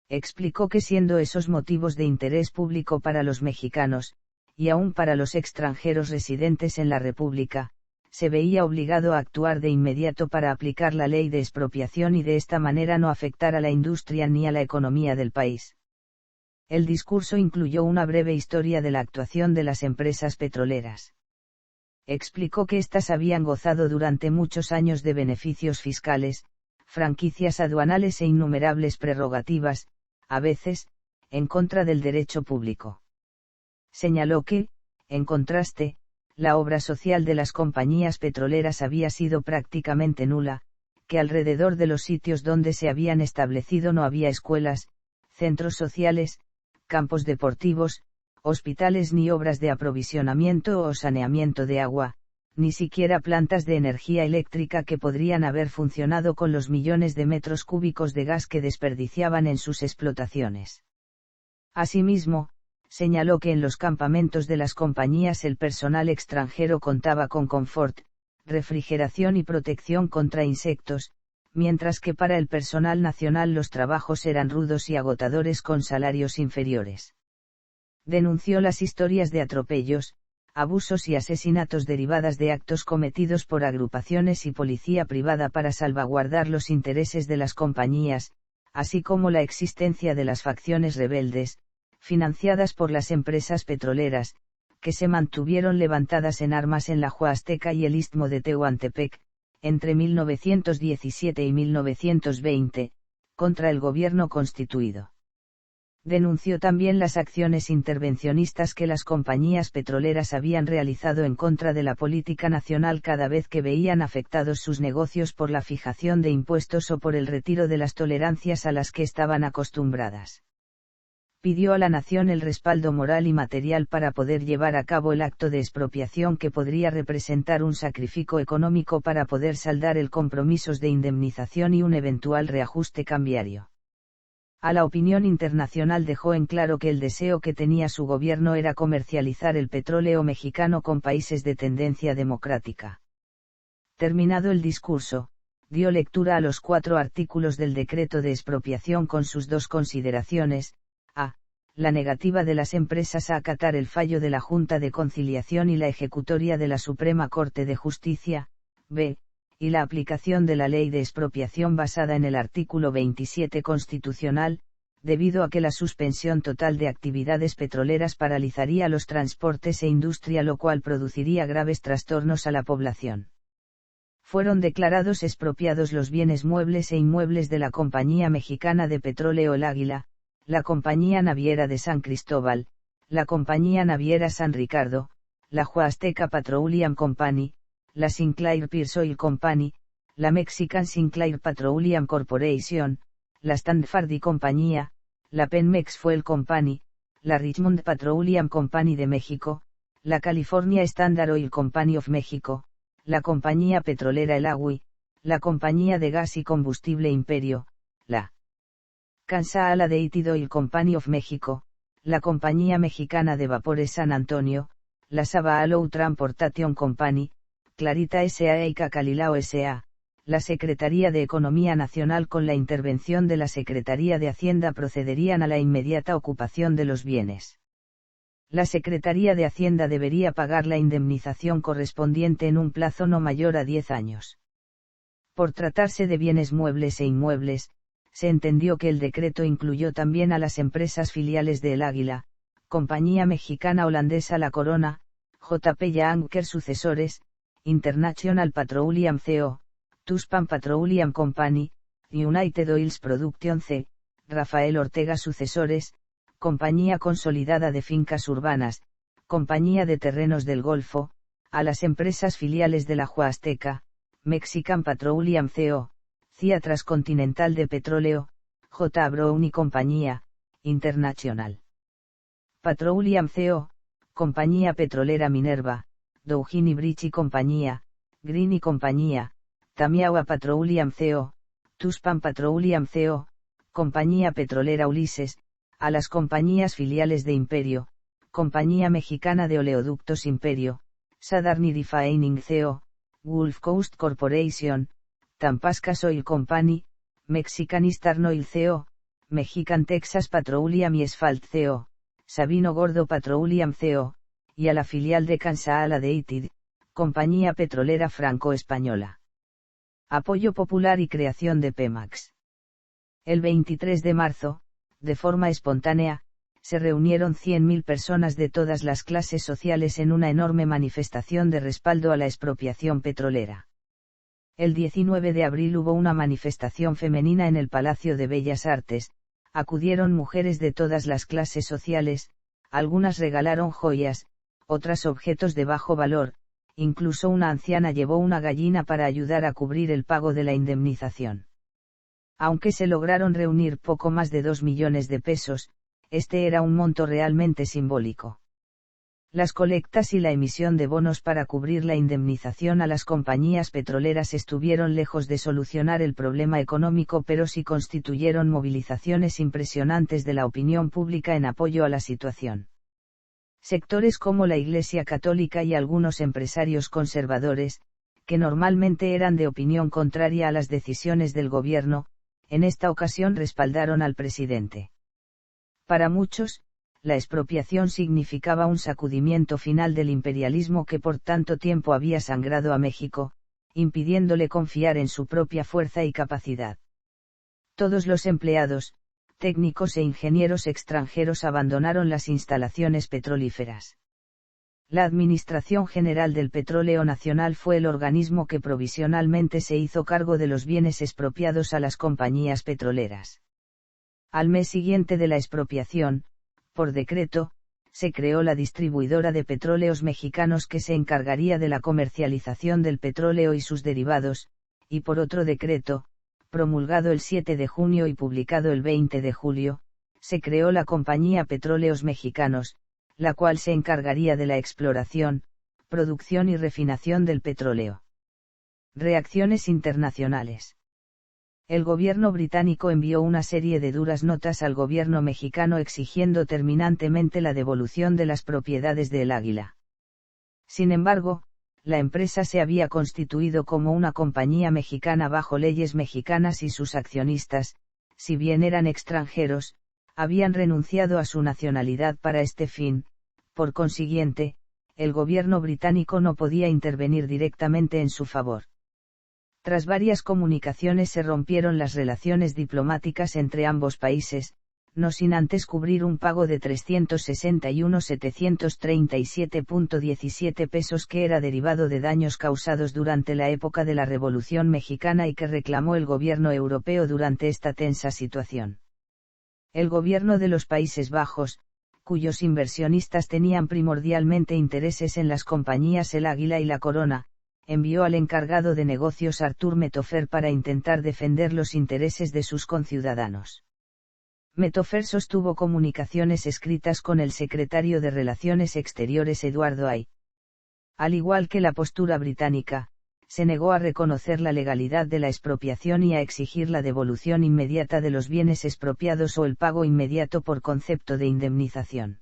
Explicó que siendo esos motivos de interés público para los mexicanos, y aún para los extranjeros residentes en la República, se veía obligado a actuar de inmediato para aplicar la ley de expropiación y de esta manera no afectar a la industria ni a la economía del país. El discurso incluyó una breve historia de la actuación de las empresas petroleras. Explicó que éstas habían gozado durante muchos años de beneficios fiscales, franquicias aduanales e innumerables prerrogativas, a veces, en contra del derecho público. Señaló que, en contraste, la obra social de las compañías petroleras había sido prácticamente nula, que alrededor de los sitios donde se habían establecido no había escuelas, centros sociales, campos deportivos, hospitales ni obras de aprovisionamiento o saneamiento de agua, ni siquiera plantas de energía eléctrica que podrían haber funcionado con los millones de metros cúbicos de gas que desperdiciaban en sus explotaciones. Asimismo, señaló que en los campamentos de las compañías el personal extranjero contaba con confort, refrigeración y protección contra insectos, mientras que para el personal nacional los trabajos eran rudos y agotadores con salarios inferiores. Denunció las historias de atropellos, abusos y asesinatos derivadas de actos cometidos por agrupaciones y policía privada para salvaguardar los intereses de las compañías, así como la existencia de las facciones rebeldes, financiadas por las empresas petroleras, que se mantuvieron levantadas en armas en la Huasteca y el Istmo de Tehuantepec, entre 1917 y 1920, contra el gobierno constituido. Denunció también las acciones intervencionistas que las compañías petroleras habían realizado en contra de la política nacional cada vez que veían afectados sus negocios por la fijación de impuestos o por el retiro de las tolerancias a las que estaban acostumbradas. Pidió a la nación el respaldo moral y material para poder llevar a cabo el acto de expropiación que podría representar un sacrificio económico para poder saldar el compromisos de indemnización y un eventual reajuste cambiario. A la opinión internacional dejó en claro que el deseo que tenía su gobierno era comercializar el petróleo mexicano con países de tendencia democrática. Terminado el discurso, dio lectura a los 4 artículos del decreto de expropiación con sus 2 consideraciones: a. La negativa de las empresas a acatar el fallo de la Junta de Conciliación y la ejecutoria de la Suprema Corte de Justicia; b. Y la aplicación de la ley de expropiación basada en el artículo 27 constitucional, debido a que la suspensión total de actividades petroleras paralizaría los transportes e industria, lo cual produciría graves trastornos a la población. fueron declarados expropiados los bienes muebles e inmuebles de la Compañía Mexicana de Petróleo El Águila, la Compañía Naviera de San Cristóbal, la Compañía Naviera San Ricardo, la Huasteca Petroleum Company, la Sinclair Pierce Oil Company, la Mexican Sinclair Petroleum Corporation, la Stanford y Compañía, la Pemex Fuel Company, la Richmond Petroleum Company de México, la California Standard Oil Company of México, la Compañía Petrolera El Agui, la Compañía de Gas y Combustible Imperio, la Kansas Aladeated Oil Company of México, la Compañía Mexicana de Vapores San Antonio, la Sabalo Transportation Company, Clarita S.A. y Cacalilao S.A., la Secretaría de Economía Nacional con la intervención de la Secretaría de Hacienda procederían a la inmediata ocupación de los bienes. La Secretaría de Hacienda debería pagar la indemnización correspondiente en un plazo no mayor a 10 años. Por tratarse de bienes muebles e inmuebles, se entendió que el decreto incluyó también a las empresas filiales de El Águila, Compañía Mexicana Holandesa La Corona, J.P. Anker Sucesores, International Petroleum Co., Tuspan Petroleum Company, United Oils Production C., Rafael Ortega Sucesores, Compañía Consolidada de Fincas Urbanas, Compañía de Terrenos del Golfo, a las empresas filiales de la Huasteca, Mexican Petroleum Co., CIA Transcontinental de Petróleo, J. Brown y Compañía, International Petroleum Co., Compañía Petrolera Minerva, Dougin y Bridge y Compañía, Green y Compañía, Tamiahua Petroleum Co., Tuspan Petroleum Co., Compañía Petrolera Ulises, a las compañías filiales de Imperio, Compañía Mexicana de Oleoductos Imperio, Southern Refining Co., Gulf Coast Corporation, Tampascas Oil Company, Mexican Eastern Oil Co., Mexican Texas Petroleum y Asphalt Co., Sabino Gordo Petroleum Co., y a la filial de Kansas Aladeated, Compañía Petrolera Franco-Española. Apoyo popular y creación de Pemex. El 23 de marzo, de forma espontánea, se reunieron 100.000 personas de todas las clases sociales en una enorme manifestación de respaldo a la expropiación petrolera. El 19 de abril hubo una manifestación femenina en el Palacio de Bellas Artes, acudieron mujeres de todas las clases sociales, algunas regalaron joyas, otras objetos de bajo valor, incluso una anciana llevó una gallina para ayudar a cubrir el pago de la indemnización. Aunque se lograron reunir poco más de 2 millones de pesos, este era un monto realmente simbólico. Las colectas y la emisión de bonos para cubrir la indemnización a las compañías petroleras estuvieron lejos de solucionar el problema económico, pero sí constituyeron movilizaciones impresionantes de la opinión pública en apoyo a la situación. Sectores como la Iglesia Católica y algunos empresarios conservadores, que normalmente eran de opinión contraria a las decisiones del gobierno, en esta ocasión respaldaron al presidente. Para muchos, la expropiación significaba un sacudimiento final del imperialismo que por tanto tiempo había sangrado a México, impidiéndole confiar en su propia fuerza y capacidad. Todos los empleados, técnicos e ingenieros extranjeros abandonaron las instalaciones petrolíferas. La Administración General del Petróleo Nacional fue el organismo que provisionalmente se hizo cargo de los bienes expropiados a las compañías petroleras. Al mes siguiente de la expropiación, por decreto, se creó la Distribuidora de Petróleos Mexicanos que se encargaría de la comercialización del petróleo y sus derivados, y por otro decreto, promulgado el 7 de junio y publicado el 20 de julio, se creó la Compañía Petróleos Mexicanos, la cual se encargaría de la exploración, producción y refinación del petróleo. Reacciones internacionales. El gobierno británico envió una serie de duras notas al gobierno mexicano exigiendo terminantemente la devolución de las propiedades de El Águila. Sin embargo, la empresa se había constituido como una compañía mexicana bajo leyes mexicanas y sus accionistas, si bien eran extranjeros, habían renunciado a su nacionalidad para este fin. Por consiguiente, el gobierno británico no podía intervenir directamente en su favor. Tras varias comunicaciones se rompieron las relaciones diplomáticas entre ambos países, no sin antes cubrir un pago de 361.737.17 pesos que era derivado de daños causados durante la época de la Revolución Mexicana y que reclamó el gobierno europeo durante esta tensa situación. El gobierno de los Países Bajos, cuyos inversionistas tenían primordialmente intereses en las compañías El Águila y La Corona, envió al encargado de negocios Artur Metofer para intentar defender los intereses de sus conciudadanos. Metofer sostuvo comunicaciones escritas con el secretario de Relaciones Exteriores Eduardo Hay. Al igual que la postura británica, se negó a reconocer la legalidad de la expropiación y a exigir la devolución inmediata de los bienes expropiados o el pago inmediato por concepto de indemnización.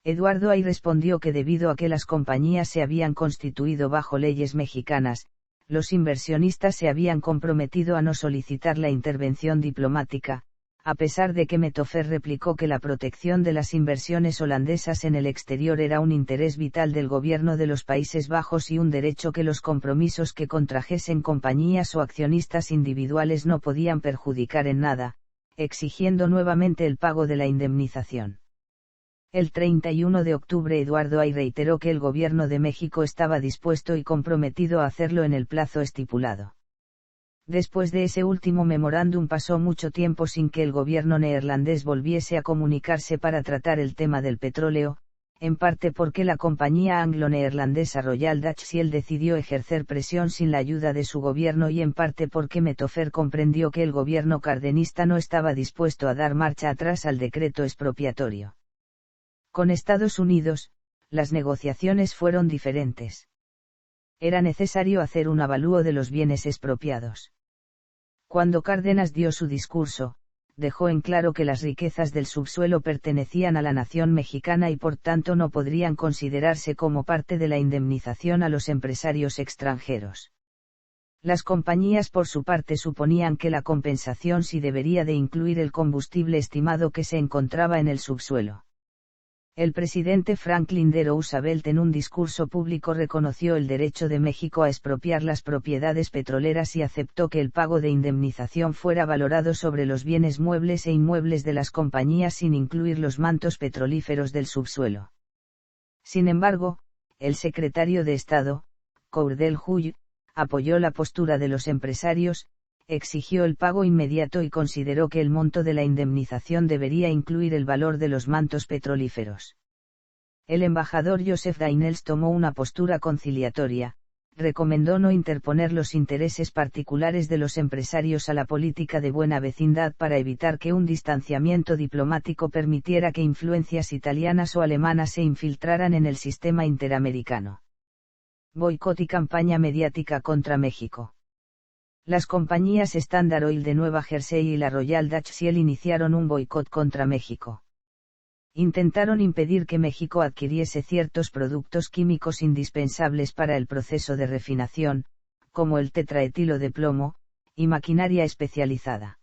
Eduardo Hay respondió que debido a que las compañías se habían constituido bajo leyes mexicanas, los inversionistas se habían comprometido a no solicitar la intervención diplomática, a pesar de que Metofer replicó que la protección de las inversiones holandesas en el exterior era un interés vital del gobierno de los Países Bajos y un derecho que los compromisos que contrajesen compañías o accionistas individuales no podían perjudicar en nada, exigiendo nuevamente el pago de la indemnización. El 31 de octubre Eduardo Hay reiteró que el gobierno de México estaba dispuesto y comprometido a hacerlo en el plazo estipulado. Después de ese último memorándum pasó mucho tiempo sin que el gobierno neerlandés volviese a comunicarse para tratar el tema del petróleo, en parte porque la compañía anglo-neerlandesa Royal Dutch Shell decidió ejercer presión sin la ayuda de su gobierno y en parte porque Metofer comprendió que el gobierno cardenista no estaba dispuesto a dar marcha atrás al decreto expropiatorio. Con Estados Unidos, las negociaciones fueron diferentes. Era necesario hacer un avalúo de los bienes expropiados. Cuando Cárdenas dio su discurso, dejó en claro que las riquezas del subsuelo pertenecían a la nación mexicana y por tanto no podrían considerarse como parte de la indemnización a los empresarios extranjeros. Las compañías por su parte suponían que la compensación sí debería de incluir el combustible estimado que se encontraba en el subsuelo. El presidente Franklin D. Roosevelt en un discurso público reconoció el derecho de México a expropiar las propiedades petroleras y aceptó que el pago de indemnización fuera valorado sobre los bienes muebles e inmuebles de las compañías sin incluir los mantos petrolíferos del subsuelo. Sin embargo, el secretario de Estado, Cordell Hull, apoyó la postura de los empresarios, exigió el pago inmediato y consideró que el monto de la indemnización debería incluir el valor de los mantos petrolíferos. El embajador Joseph Dainels tomó una postura conciliatoria, recomendó no interponer los intereses particulares de los empresarios a la política de buena vecindad para evitar que un distanciamiento diplomático permitiera que influencias italianas o alemanas se infiltraran en el sistema interamericano. Boicot y campaña mediática contra México. Las compañías Standard Oil de Nueva Jersey y la Royal Dutch Shell iniciaron un boicot contra México. Intentaron impedir que México adquiriese ciertos productos químicos indispensables para el proceso de refinación, como el tetraetilo de plomo, y maquinaria especializada.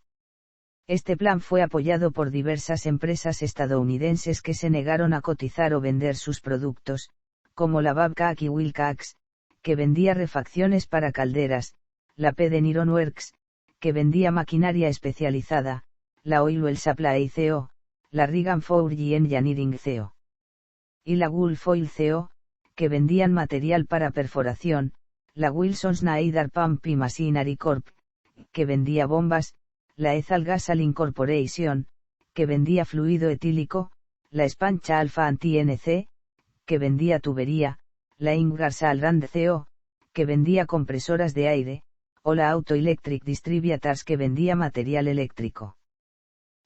Este plan fue apoyado por diversas empresas estadounidenses que se negaron a cotizar o vender sus productos, como la Babcock y Wilcox, que vendía refacciones para calderas, la P. de Iron Works, que vendía maquinaria especializada, la Oilwell Supply Co., la Reagan Forge Engineering Co. y la Gulf Oil Co., que vendían material para perforación, la Wilson's Naidar Pump y Machinery Corp., que vendía bombas, la Ethel Gasoline Corporation, que vendía fluido etílico, la Spancha Alpha Anti-NC, que vendía tubería, la Ingersoll Rand Co., que vendía compresoras de aire, o la Auto Electric Distributors que vendía material eléctrico.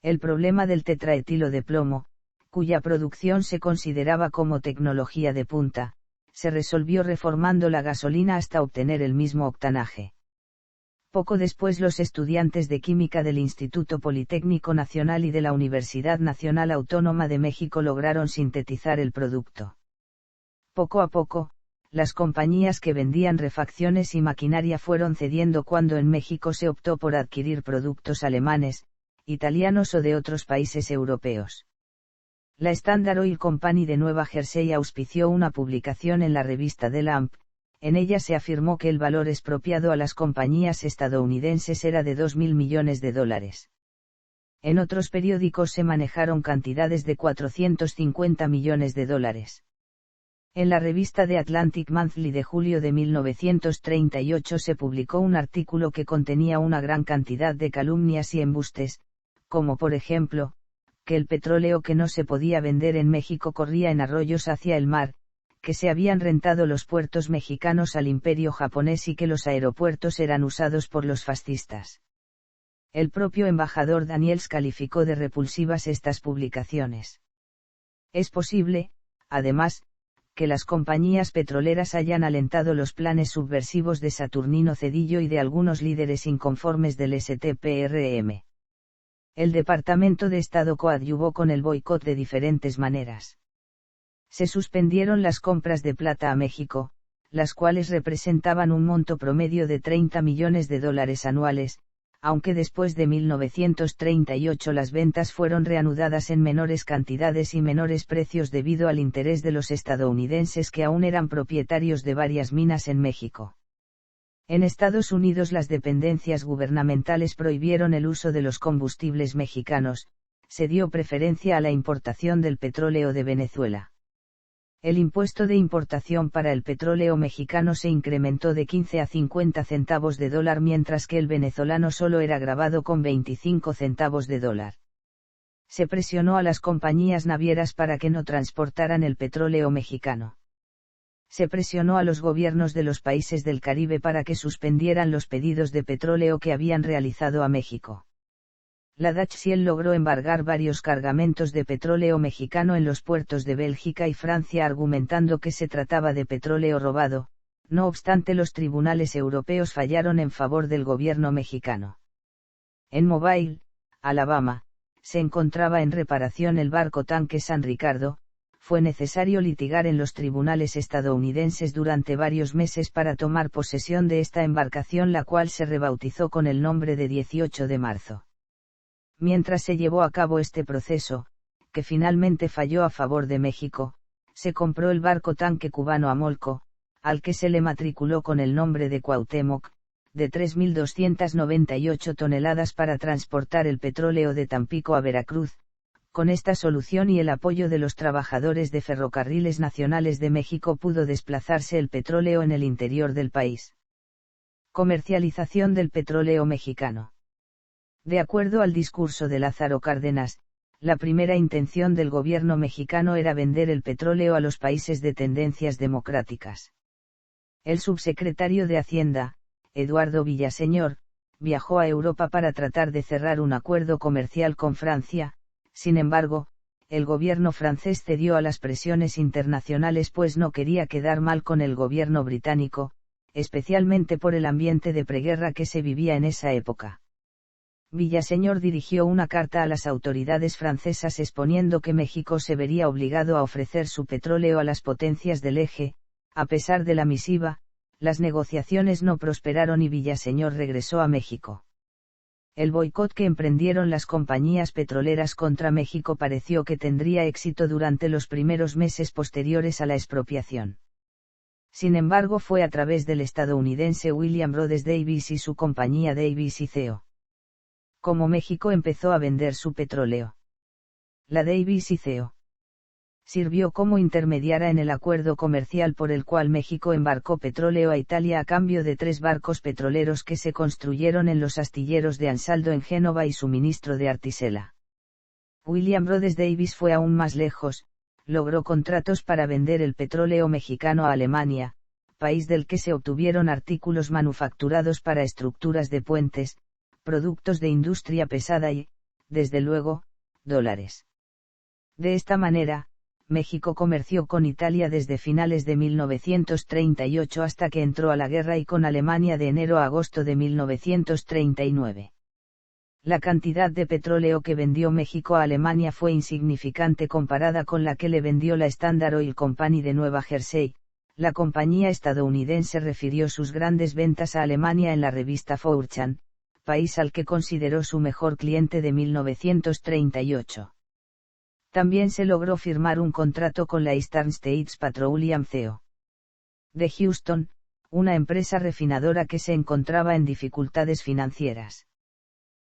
El problema del tetraetilo de plomo, cuya producción se consideraba como tecnología de punta, se resolvió reformando la gasolina hasta obtener el mismo octanaje. Poco después los estudiantes de química del Instituto Politécnico Nacional y de la Universidad Nacional Autónoma de México lograron sintetizar el producto. Poco a poco, las compañías que vendían refacciones y maquinaria fueron cediendo cuando en México se optó por adquirir productos alemanes, italianos o de otros países europeos. La Standard Oil Company de Nueva Jersey auspició una publicación en la revista The Lamp, en ella se afirmó que el valor expropiado a las compañías estadounidenses era de $2.000 millones. En otros periódicos se manejaron cantidades de 450 millones de dólares. En la revista The Atlantic Monthly de julio de 1938 se publicó un artículo que contenía una gran cantidad de calumnias y embustes, como por ejemplo, que el petróleo que no se podía vender en México corría en arroyos hacia el mar, que se habían rentado los puertos mexicanos al imperio japonés y que los aeropuertos eran usados por los fascistas. El propio embajador Daniels calificó de repulsivas estas publicaciones. Es posible, además, que las compañías petroleras hayan alentado los planes subversivos de Saturnino Cedillo y de algunos líderes inconformes del STPRM. El Departamento de Estado coadyuvó con el boicot de diferentes maneras. Se suspendieron las compras de plata a México, las cuales representaban un monto promedio de 30 millones de dólares anuales, aunque después de 1938 las ventas fueron reanudadas en menores cantidades y menores precios debido al interés de los estadounidenses que aún eran propietarios de varias minas en México. En Estados Unidos las dependencias gubernamentales prohibieron el uso de los combustibles mexicanos, se dio preferencia a la importación del petróleo de Venezuela. El impuesto de importación para el petróleo mexicano se incrementó de 15 a 50 centavos de dólar mientras que el venezolano solo era gravado con 25 centavos de dólar. Se presionó a las compañías navieras para que no transportaran el petróleo mexicano. Se presionó a los gobiernos de los países del Caribe para que suspendieran los pedidos de petróleo que habían realizado a México. La Dutch Shell logró embargar varios cargamentos de petróleo mexicano en los puertos de Bélgica y Francia argumentando que se trataba de petróleo robado, no obstante los tribunales europeos fallaron en favor del gobierno mexicano. En Mobile, Alabama, se encontraba en reparación el barco tanque San Ricardo, fue necesario litigar en los tribunales estadounidenses durante varios meses para tomar posesión de esta embarcación, la cual se rebautizó con el nombre de 18 de marzo. Mientras se llevó a cabo este proceso, que finalmente falló a favor de México, se compró el barco tanque cubano Amolco, al que se le matriculó con el nombre de Cuauhtémoc, de 3.298 toneladas para transportar el petróleo de Tampico a Veracruz. Con esta solución y el apoyo de los trabajadores de Ferrocarriles Nacionales de México pudo desplazarse el petróleo en el interior del país. Comercialización del petróleo mexicano. De acuerdo al discurso de Lázaro Cárdenas, la primera intención del gobierno mexicano era vender el petróleo a los países de tendencias democráticas. El subsecretario de Hacienda, Eduardo Villaseñor, viajó a Europa para tratar de cerrar un acuerdo comercial con Francia. Sin embargo, el gobierno francés cedió a las presiones internacionales pues no quería quedar mal con el gobierno británico, especialmente por el ambiente de preguerra que se vivía en esa época. Villaseñor dirigió una carta a las autoridades francesas exponiendo que México se vería obligado a ofrecer su petróleo a las potencias del eje. A pesar de la misiva, las negociaciones no prosperaron y Villaseñor regresó a México. El boicot que emprendieron las compañías petroleras contra México pareció que tendría éxito durante los primeros meses posteriores a la expropiación. Sin embargo, fue a través del estadounidense William Rhodes Davis y su compañía Davis y Co. como México empezó a vender su petróleo. La Davis y Co. sirvió como intermediaria en el acuerdo comercial por el cual México embarcó petróleo a Italia a cambio de 3 barcos petroleros que se construyeron en los astilleros de Ansaldo en Génova y suministro de Artisela. William Rhodes Davis fue aún más lejos, logró contratos para vender el petróleo mexicano a Alemania, país del que se obtuvieron artículos manufacturados para estructuras de puentes, productos de industria pesada y, desde luego, dólares. De esta manera, México comerció con Italia desde finales de 1938 hasta que entró a la guerra y con Alemania de enero a agosto de 1939. La cantidad de petróleo que vendió México a Alemania fue insignificante comparada con la que le vendió la Standard Oil Company de Nueva Jersey. La compañía estadounidense refirió sus grandes ventas a Alemania en la revista Fortune, país al que consideró su mejor cliente de 1938. También se logró firmar un contrato con la Eastern States Petroleum Co. de Houston, una empresa refinadora que se encontraba en dificultades financieras.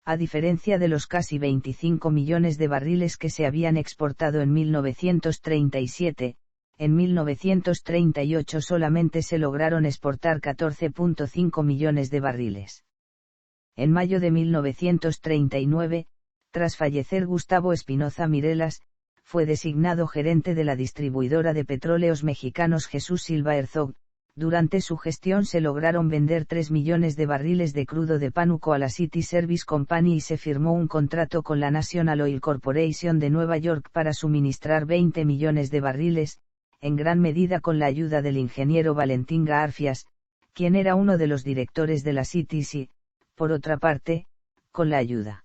A diferencia de los casi 25 millones de barriles que se habían exportado en 1937, en 1938 solamente se lograron exportar 14,5 millones de barriles. En mayo de 1939, tras fallecer Gustavo Espinoza Mirelas, fue designado gerente de la distribuidora de petróleos mexicanos Jesús Silva Herzog. Durante su gestión se lograron vender 3 millones de barriles de crudo de Pánuco a la City Service Company y se firmó un contrato con la National Oil Corporation de Nueva York para suministrar 20 millones de barriles, en gran medida con la ayuda del ingeniero Valentín Garfias, quien era uno de los directores de la City y, por otra parte, con la ayuda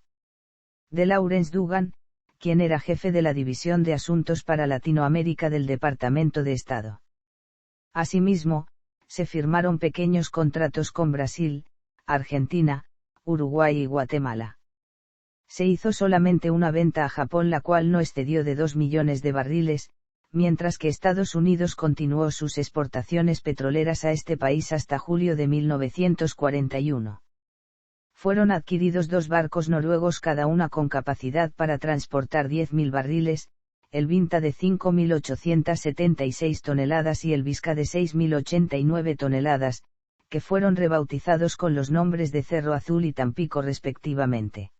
de Lawrence Dugan, quien era jefe de la División de Asuntos para Latinoamérica del Departamento de Estado. Asimismo, se firmaron pequeños contratos con Brasil, Argentina, Uruguay y Guatemala. Se hizo solamente una venta a Japón, la cual no excedió de 2 millones de barriles, mientras que Estados Unidos continuó sus exportaciones petroleras a este país hasta julio de 1941. Fueron adquiridos 2 barcos noruegos, cada una con capacidad para transportar 10.000 barriles, el Vinta de 5.876 toneladas y el Visca de 6.089 toneladas, que fueron rebautizados con los nombres de Cerro Azul y Tampico respectivamente.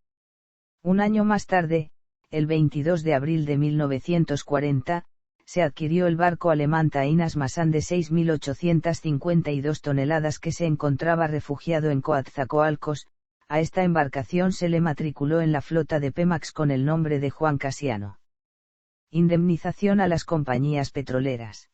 Un año más tarde, el 22 de abril de 1940, se adquirió el barco alemán Tainas Masan de 6.852 toneladas que se encontraba refugiado en Coatzacoalcos. A esta embarcación se le matriculó en la flota de Pemex con el nombre de Juan Casiano. Indemnización a las compañías petroleras.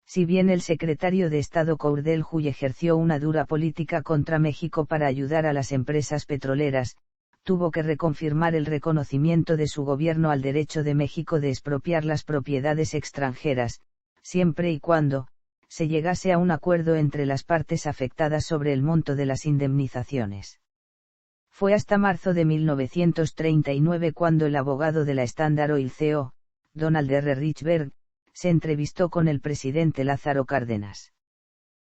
Si bien el secretario de Estado Cordell Hull ejerció una dura política contra México para ayudar a las empresas petroleras, tuvo que reconfirmar el reconocimiento de su gobierno al derecho de México de expropiar las propiedades extranjeras, siempre y cuando se llegase a un acuerdo entre las partes afectadas sobre el monto de las indemnizaciones. Fue hasta marzo de 1939 cuando el abogado de la Standard Oil Co., Donald R. Richberg, se entrevistó con el presidente Lázaro Cárdenas.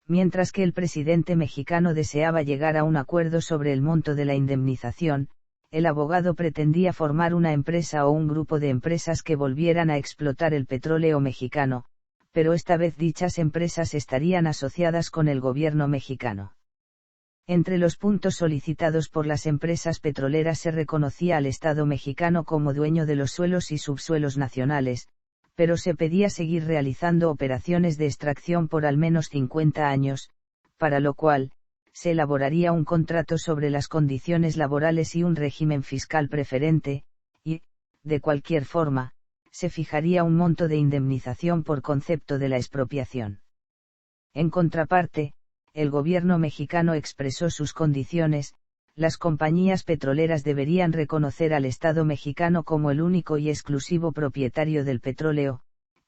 Mientras que el presidente mexicano deseaba llegar a un acuerdo sobre el monto de la indemnización, el abogado pretendía formar una empresa o un grupo de empresas que volvieran a explotar el petróleo mexicano, pero esta vez dichas empresas estarían asociadas con el gobierno mexicano. Entre los puntos solicitados por las empresas petroleras se reconocía al Estado mexicano como dueño de los suelos y subsuelos nacionales, pero se pedía seguir realizando operaciones de extracción por al menos 50 años, para lo cual, se elaboraría un contrato sobre las condiciones laborales y un régimen fiscal preferente, y, de cualquier forma, se fijaría un monto de indemnización por concepto de la expropiación. En contraparte, el gobierno mexicano expresó sus condiciones: las compañías petroleras deberían reconocer al Estado mexicano como el único y exclusivo propietario del petróleo,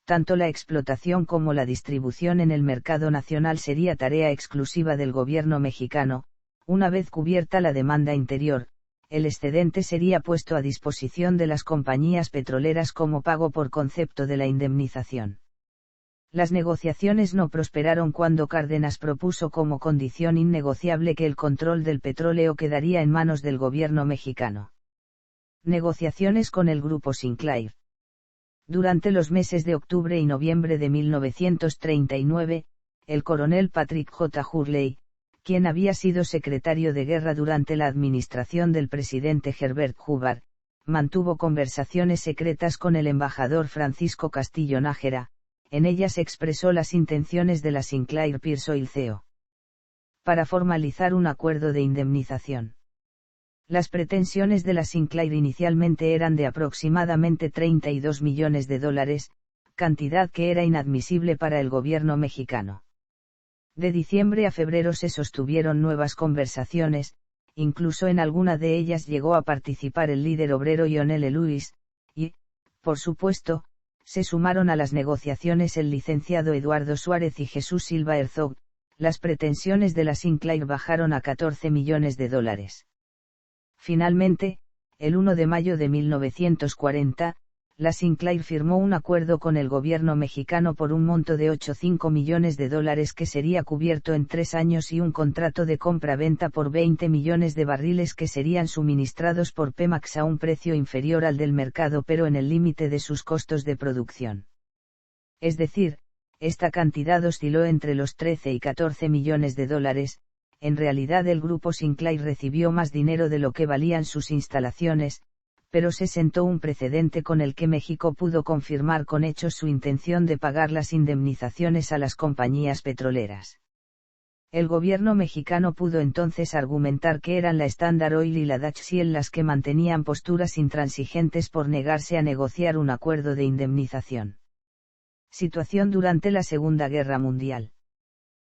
tanto la explotación como la distribución en el mercado nacional sería tarea exclusiva del gobierno mexicano. Una vez cubierta la demanda interior, el excedente sería puesto a disposición de las compañías petroleras como pago por concepto de la indemnización. Las negociaciones no prosperaron cuando Cárdenas propuso como condición innegociable que el control del petróleo quedaría en manos del gobierno mexicano. Negociaciones con el grupo Sinclair. Durante los meses de octubre y noviembre de 1939, el coronel Patrick J. Hurley, quien había sido secretario de guerra durante la administración del presidente Herbert Hoover, mantuvo conversaciones secretas con el embajador Francisco Castillo Nájera. En ellas expresó las intenciones de la Sinclair Pierce Oil Co. para formalizar un acuerdo de indemnización. Las pretensiones de la Sinclair inicialmente eran de aproximadamente $32 millones, cantidad que era inadmisible para el gobierno mexicano. De diciembre a febrero se sostuvieron nuevas conversaciones, incluso en alguna de ellas llegó a participar el líder obrero John L. Lewis, y, por supuesto, se sumaron a las negociaciones el licenciado Eduardo Suárez y Jesús Silva Herzog. Las pretensiones de la Sinclair bajaron a $14 millones. Finalmente, el 1 de mayo de 1940, la Sinclair firmó un acuerdo con el gobierno mexicano por un monto de $8,5 millones que sería cubierto en 3 años y un contrato de compra-venta por 20 millones de barriles que serían suministrados por Pemex a un precio inferior al del mercado pero en el límite de sus costos de producción. Es decir, esta cantidad osciló entre los 13 y 14 millones de dólares. En realidad el grupo Sinclair recibió más dinero de lo que valían sus instalaciones, pero se sentó un precedente con el que México pudo confirmar con hechos su intención de pagar las indemnizaciones a las compañías petroleras. El gobierno mexicano pudo entonces argumentar que eran la Standard Oil y la Dutch Shell las que mantenían posturas intransigentes por negarse a negociar un acuerdo de indemnización. Situación durante la Segunda Guerra Mundial.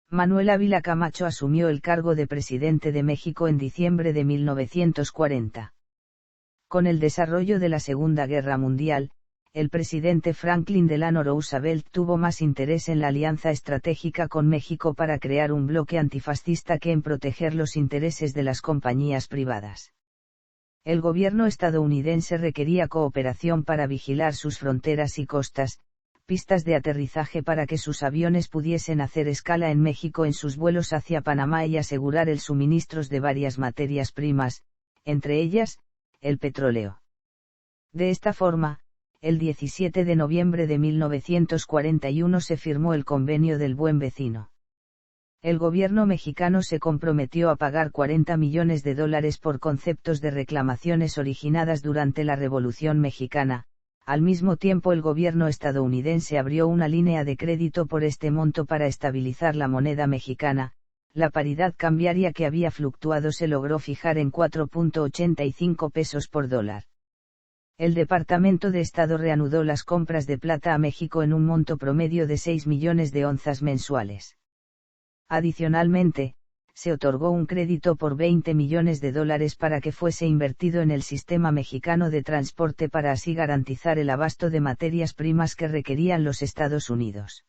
Manuel Ávila Camacho asumió el cargo de presidente de México en diciembre de 1940. Con el desarrollo de la Segunda Guerra Mundial, el presidente Franklin Delano Roosevelt tuvo más interés en la alianza estratégica con México para crear un bloque antifascista que en proteger los intereses de las compañías privadas. El gobierno estadounidense requería cooperación para vigilar sus fronteras y costas, pistas de aterrizaje para que sus aviones pudiesen hacer escala en México en sus vuelos hacia Panamá y asegurar el suministro de varias materias primas, entre ellas, el petróleo. De esta forma, el 17 de noviembre de 1941 se firmó el Convenio del Buen Vecino. El gobierno mexicano se comprometió a pagar $40 millones por conceptos de reclamaciones originadas durante la Revolución Mexicana. Al mismo tiempo el gobierno estadounidense abrió una línea de crédito por este monto para estabilizar la moneda mexicana. La paridad cambiaria que había fluctuado se logró fijar en 4.85 pesos por dólar. El Departamento de Estado reanudó las compras de plata a México en un monto promedio de 6 millones de onzas mensuales. Adicionalmente, se otorgó un crédito por $20 millones para que fuese invertido en el sistema mexicano de transporte para así garantizar el abasto de materias primas que requerían los Estados Unidos.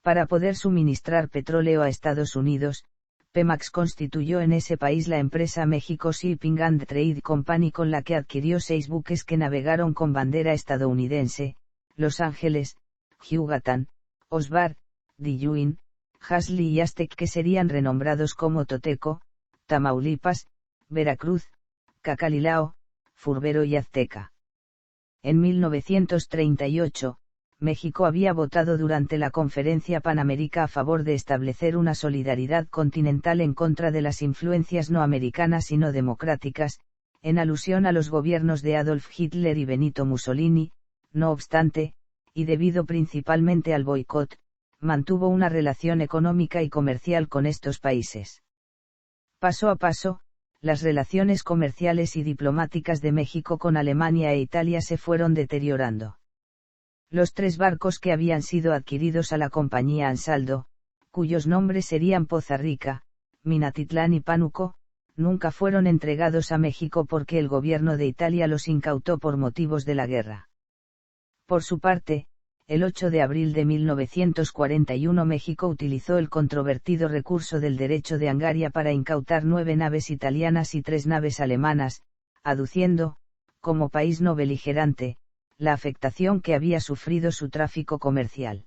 Para poder suministrar petróleo a Estados Unidos, Pemex constituyó en ese país la empresa Mexico Shipping and Trade Company con la que adquirió 6 buques que navegaron con bandera estadounidense, Los Ángeles, Yucatán, Osbar, Dillon, Hasley y Aztec que serían renombrados como Toteco, Tamaulipas, Veracruz, Cacalilao, Furbero y Azteca. En 1938, México había votado durante la Conferencia Panamérica a favor de establecer una solidaridad continental en contra de las influencias no americanas y no democráticas, en alusión a los gobiernos de Adolf Hitler y Benito Mussolini. No obstante, y debido principalmente al boicot, mantuvo una relación económica y comercial con estos países. Paso a paso, las relaciones comerciales y diplomáticas de México con Alemania e Italia se fueron deteriorando. Los 3 barcos que habían sido adquiridos a la compañía Ansaldo, cuyos nombres serían Poza Rica, Minatitlán y Pánuco, nunca fueron entregados a México porque el gobierno de Italia los incautó por motivos de la guerra. Por su parte, el 8 de abril de 1941 México utilizó el controvertido recurso del derecho de Hangaria para incautar 9 naves italianas y 3 naves alemanas, aduciendo, como país no beligerante, la afectación que había sufrido su tráfico comercial.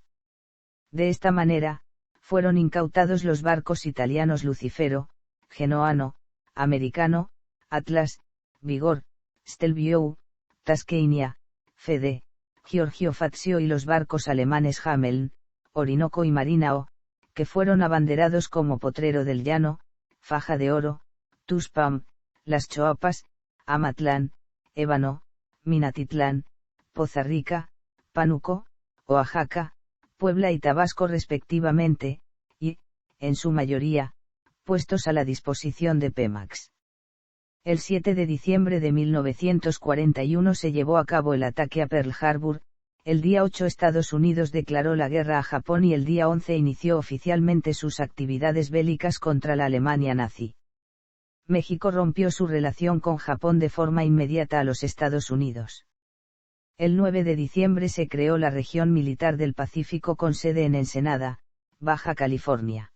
De esta manera, fueron incautados los barcos italianos Lucifero, Genoano, Americano, Atlas, Vigor, Stelvio, Tasqueinia, Fede, Giorgio Fazio y los barcos alemanes Hameln, Orinoco y Marinao, que fueron abanderados como Potrero del Llano, Faja de Oro, Tuxpan, Las Choapas, Amatlán, Ébano, Minatitlán, Poza Rica, Pánuco, Oaxaca, Puebla y Tabasco respectivamente, y, en su mayoría, puestos a la disposición de Pemex. El 7 de diciembre de 1941 se llevó a cabo el ataque a Pearl Harbor. El día 8 Estados Unidos declaró la guerra a Japón y el día 11 inició oficialmente sus actividades bélicas contra la Alemania nazi. México rompió su relación con Japón de forma inmediata a los Estados Unidos. El 9 de diciembre se creó la Región Militar del Pacífico con sede en Ensenada, Baja California.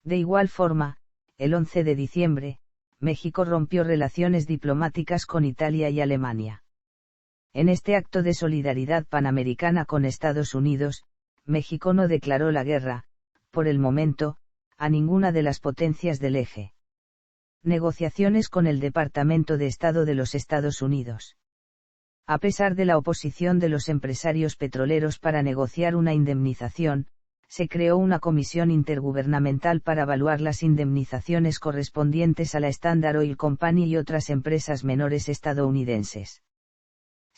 De igual forma, el 11 de diciembre, México rompió relaciones diplomáticas con Italia y Alemania. En este acto de solidaridad panamericana con Estados Unidos, México no declaró la guerra, por el momento, a ninguna de las potencias del eje. Negociaciones con el Departamento de Estado de los Estados Unidos. A pesar de la oposición de los empresarios petroleros para negociar una indemnización, se creó una comisión intergubernamental para evaluar las indemnizaciones correspondientes a la Standard Oil Company y otras empresas menores estadounidenses.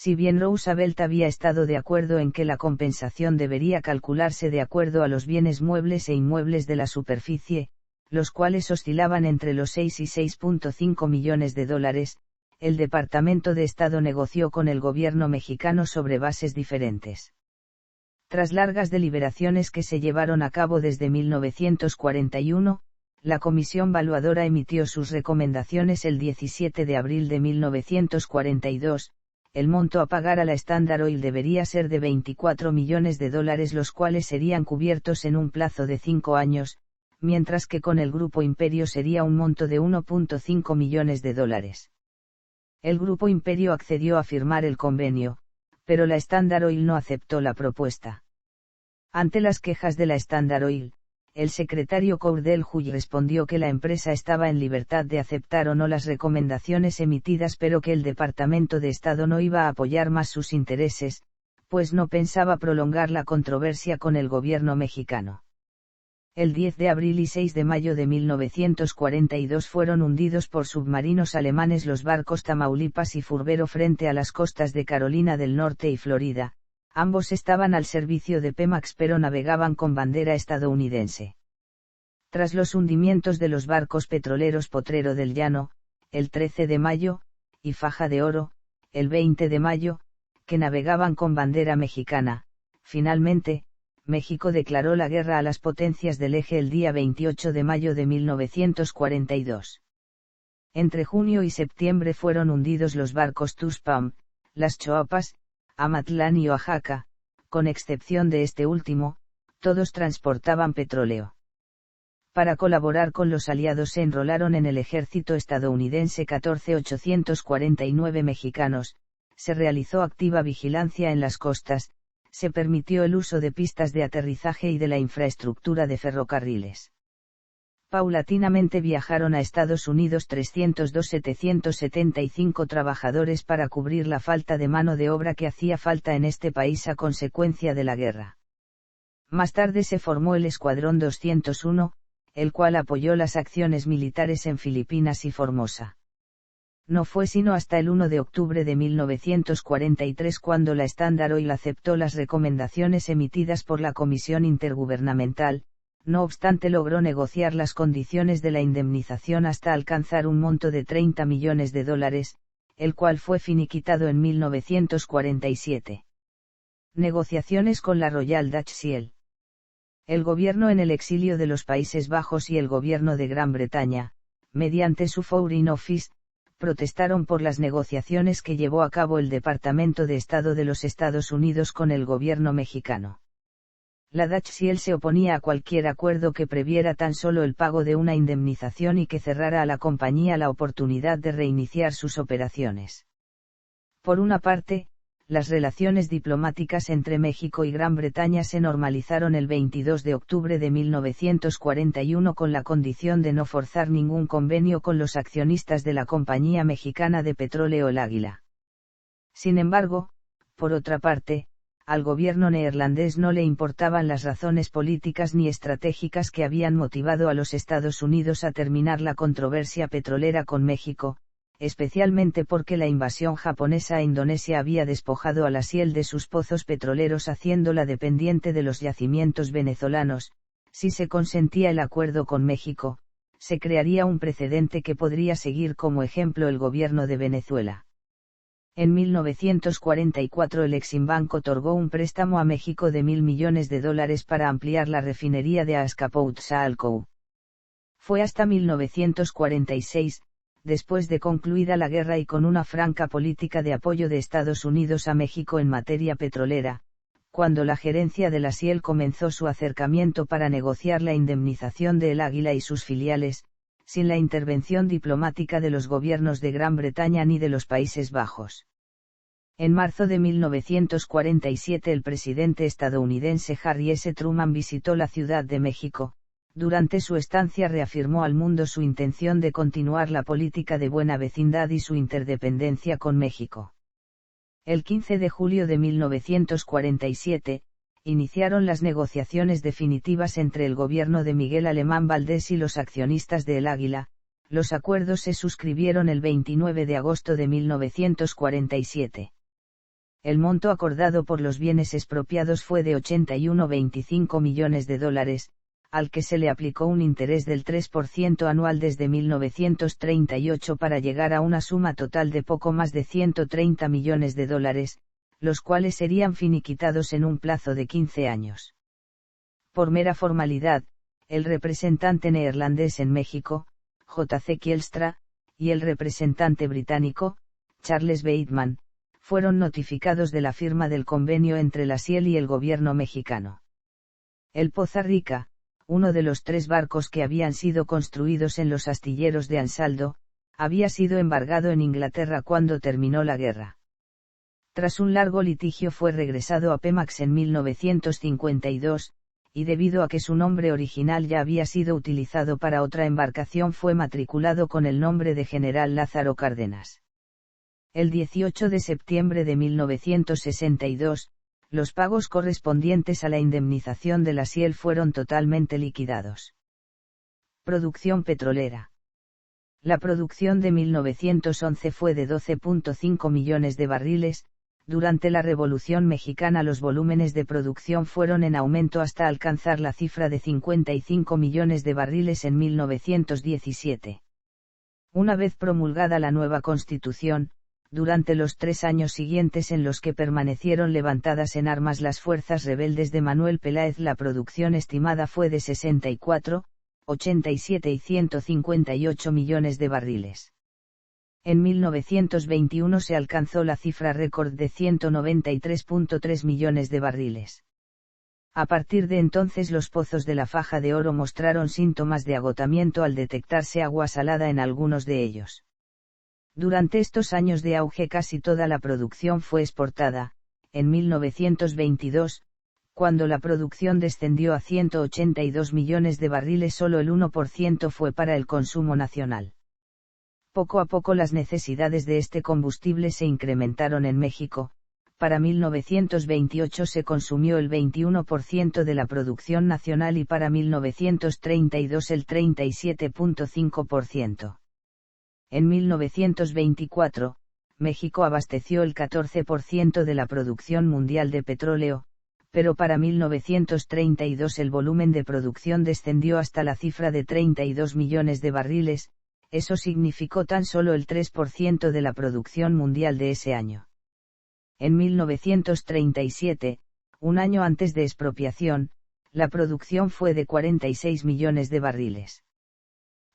Si bien Roosevelt había estado de acuerdo en que la compensación debería calcularse de acuerdo a los bienes muebles e inmuebles de la superficie, los cuales oscilaban entre los 6 y 6.5 millones de dólares, el Departamento de Estado negoció con el gobierno mexicano sobre bases diferentes. Tras largas deliberaciones que se llevaron a cabo desde 1941, la Comisión Valuadora emitió sus recomendaciones el 17 de abril de 1942, el monto a pagar a la Standard Oil debería ser de 24 millones de dólares, los cuales serían cubiertos en un plazo de 5 años, mientras que con el Grupo Imperio sería un monto de 1.5 millones de dólares. El Grupo Imperio accedió a firmar el convenio, pero la Standard Oil no aceptó la propuesta. Ante las quejas de la Standard Oil, el secretario Cordell Hull respondió que la empresa estaba en libertad de aceptar o no las recomendaciones emitidas, pero que el Departamento de Estado no iba a apoyar más sus intereses, pues no pensaba prolongar la controversia con el gobierno mexicano. El 10 de abril y 6 de mayo de 1942 fueron hundidos por submarinos alemanes los barcos Tamaulipas y Furbero frente a las costas de Carolina del Norte y Florida. Ambos estaban al servicio de Pemex pero navegaban con bandera estadounidense. Tras los hundimientos de los barcos petroleros Potrero del Llano, el 13 de mayo, y Faja de Oro, el 20 de mayo, que navegaban con bandera mexicana, finalmente, México declaró la guerra a las potencias del eje el día 28 de mayo de 1942. Entre junio y septiembre fueron hundidos los barcos Tuxpan, Las Choapas, Amatlán y Oaxaca, con excepción de este último, todos transportaban petróleo. Para colaborar con los aliados se enrolaron en el ejército estadounidense 14.849 mexicanos, se realizó activa vigilancia en las costas, se permitió el uso de pistas de aterrizaje y de la infraestructura de ferrocarriles. Paulatinamente viajaron a Estados Unidos 302.775 trabajadores para cubrir la falta de mano de obra que hacía falta en este país a consecuencia de la guerra. Más tarde se formó el Escuadrón 201, el cual apoyó las acciones militares en Filipinas y Formosa. No fue sino hasta el 1 de octubre de 1943 cuando la Standard Oil aceptó las recomendaciones emitidas por la Comisión Intergubernamental. No obstante logró negociar las condiciones de la indemnización hasta alcanzar un monto de 30 millones de dólares, el cual fue finiquitado en 1947. Negociaciones con la Royal Dutch Shell. El gobierno en el exilio de los Países Bajos y el gobierno de Gran Bretaña, mediante su Foreign Office, protestaron por las negociaciones que llevó a cabo el Departamento de Estado de los Estados Unidos con el gobierno mexicano. La Dutch Shell se oponía a cualquier acuerdo que previera tan solo el pago de una indemnización y que cerrara a la compañía la oportunidad de reiniciar sus operaciones. Por una parte, las relaciones diplomáticas entre México y Gran Bretaña se normalizaron el 22 de octubre de 1941 con la condición de no forzar ningún convenio con los accionistas de la Compañía Mexicana de Petróleo El Águila. Sin embargo, por otra parte, al gobierno neerlandés no le importaban las razones políticas ni estratégicas que habían motivado a los Estados Unidos a terminar la controversia petrolera con México, especialmente porque la invasión japonesa a Indonesia había despojado a la Shell de sus pozos petroleros haciéndola dependiente de los yacimientos venezolanos. Si se consentía el acuerdo con México, se crearía un precedente que podría seguir como ejemplo el gobierno de Venezuela. En 1944 el Eximbank otorgó un préstamo a México de $1.000 millones para ampliar la refinería de Azcapotzalco. Fue hasta 1946, después de concluida la guerra y con una franca política de apoyo de Estados Unidos a México en materia petrolera, cuando la gerencia de la Shell comenzó su acercamiento para negociar la indemnización de El Águila y sus filiales, sin la intervención diplomática de los gobiernos de Gran Bretaña ni de los Países Bajos. En marzo de 1947 el presidente estadounidense Harry S. Truman visitó la Ciudad de México. Durante su estancia reafirmó al mundo su intención de continuar la política de buena vecindad y su interdependencia con México. El 15 de julio de 1947, iniciaron las negociaciones definitivas entre el gobierno de Miguel Alemán Valdés y los accionistas de El Águila. Los acuerdos se suscribieron el 29 de agosto de 1947. El monto acordado por los bienes expropiados fue de $81,25 millones, al que se le aplicó un interés del 3% anual desde 1938 para llegar a una suma total de poco más de $130 millones, los cuales serían finiquitados en un plazo de 15 años. Por mera formalidad, el representante neerlandés en México, J.C. Kielstra, y el representante británico, Charles Bateman, fueron notificados de la firma del convenio entre la SIEL y el gobierno mexicano. El Poza Rica, uno de los 3 barcos que habían sido construidos en los astilleros de Ansaldo, había sido embargado en Inglaterra cuando terminó la guerra. Tras un largo litigio fue regresado a Pemex en 1952, y debido a que su nombre original ya había sido utilizado para otra embarcación fue matriculado con el nombre de General Lázaro Cárdenas. El 18 de septiembre de 1962, los pagos correspondientes a la indemnización de la SIEL fueron totalmente liquidados. Producción petrolera. La producción de 1911 fue de 12,5 millones de barriles. Durante la Revolución Mexicana los volúmenes de producción fueron en aumento hasta alcanzar la cifra de 55 millones de barriles en 1917. Una vez promulgada la nueva Constitución, durante los 3 años siguientes en los que permanecieron levantadas en armas las fuerzas rebeldes de Manuel Peláez, la producción estimada fue de 64, 87 y 158 millones de barriles. En 1921 se alcanzó la cifra récord de 193,3 millones de barriles. A partir de entonces los pozos de la faja de oro mostraron síntomas de agotamiento al detectarse agua salada en algunos de ellos. Durante estos años de auge casi toda la producción fue exportada. En 1922, cuando la producción descendió a 182 millones de barriles, solo el 1% fue para el consumo nacional. Poco a poco las necesidades de este combustible se incrementaron en México. Para 1928 se consumió el 21% de la producción nacional y para 1932 el 37,5%. En 1924, México abasteció el 14% de la producción mundial de petróleo, pero para 1932 el volumen de producción descendió hasta la cifra de 32 millones de barriles. Eso significó tan solo el 3% de la producción mundial de ese año. En 1937, un año antes de expropiación, la producción fue de 46 millones de barriles.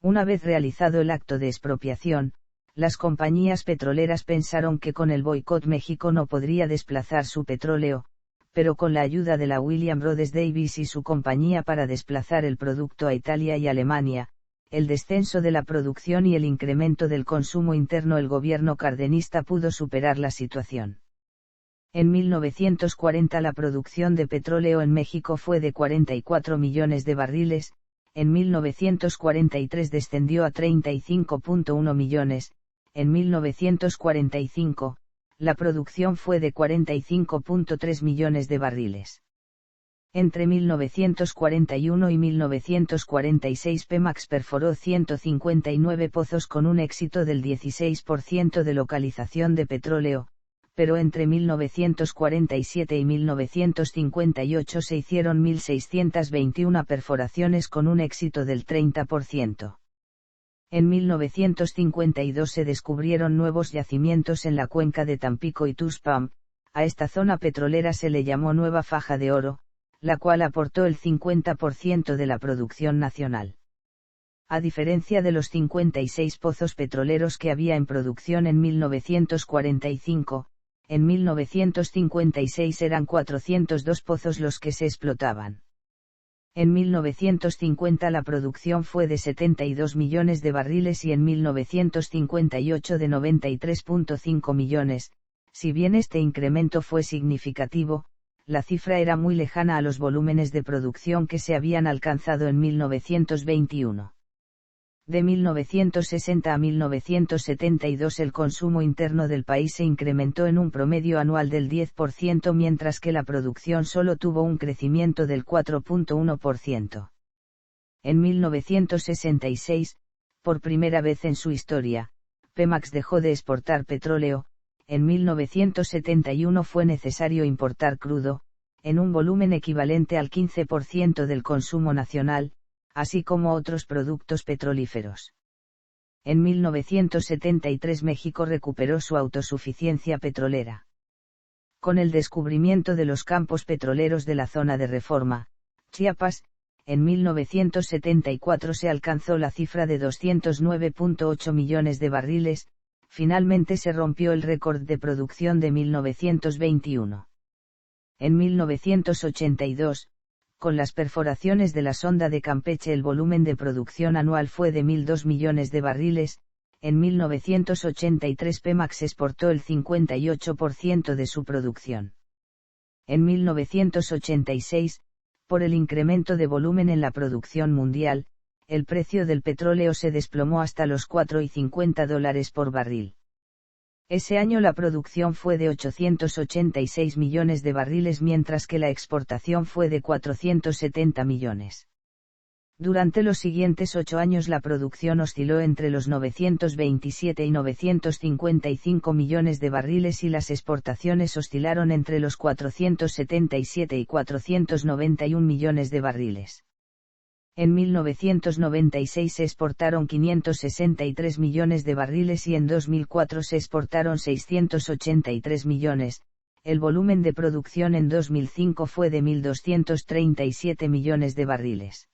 Una vez realizado el acto de expropiación, las compañías petroleras pensaron que con el boicot México no podría desplazar su petróleo, pero con la ayuda de la William Rhodes Davis y su compañía para desplazar el producto a Italia y Alemania, el descenso de la producción y el incremento del consumo interno, el gobierno cardenista pudo superar la situación. En 1940 la producción de petróleo en México fue de 44 millones de barriles, en 1943 descendió a 35,1 millones, en 1945, la producción fue de 45,3 millones de barriles. Entre 1941 y 1946 Pemex perforó 159 pozos con un éxito del 16% de localización de petróleo, pero entre 1947 y 1958 se hicieron 1.621 perforaciones con un éxito del 30%. En 1952 se descubrieron nuevos yacimientos en la cuenca de Tampico y Tuxpan. A esta zona petrolera se le llamó Nueva Faja de Oro, la cual aportó el 50% de la producción nacional. A diferencia de los 56 pozos petroleros que había en producción en 1945, en 1956 eran 402 pozos los que se explotaban. En 1950 la producción fue de 72 millones de barriles y en 1958 de 93,5 millones, Si bien este incremento fue significativo, la cifra era muy lejana a los volúmenes de producción que se habían alcanzado en 1921. De 1960 a 1972 el consumo interno del país se incrementó en un promedio anual del 10%, mientras que la producción solo tuvo un crecimiento del 4.1%. En 1966, por primera vez en su historia, Pemex dejó de exportar petróleo. En 1971 fue necesario importar crudo, en un volumen equivalente al 15% del consumo nacional, así como otros productos petrolíferos. En 1973 México recuperó su autosuficiencia petrolera. Con el descubrimiento de los campos petroleros de la zona de Reforma, Chiapas, en 1974 se alcanzó la cifra de 209.8 millones de barriles. Finalmente se rompió el récord de producción de 1921. En 1982, con las perforaciones de la sonda de Campeche el volumen de producción anual fue de 1.002 millones de barriles. En 1983 Pemex exportó el 58% de su producción. En 1986, por el incremento de volumen en la producción mundial, el precio del petróleo se desplomó hasta los $4.50 por barril. Ese año la producción fue de 886 millones de barriles, mientras que la exportación fue de 470 millones. Durante los siguientes 8 años la producción osciló entre los 927 y 955 millones de barriles y las exportaciones oscilaron entre los 477 y 491 millones de barriles. En 1996 se exportaron 563 millones de barriles y en 2004 se exportaron 683 millones. El volumen de producción en 2005 fue de 1.237 millones de barriles.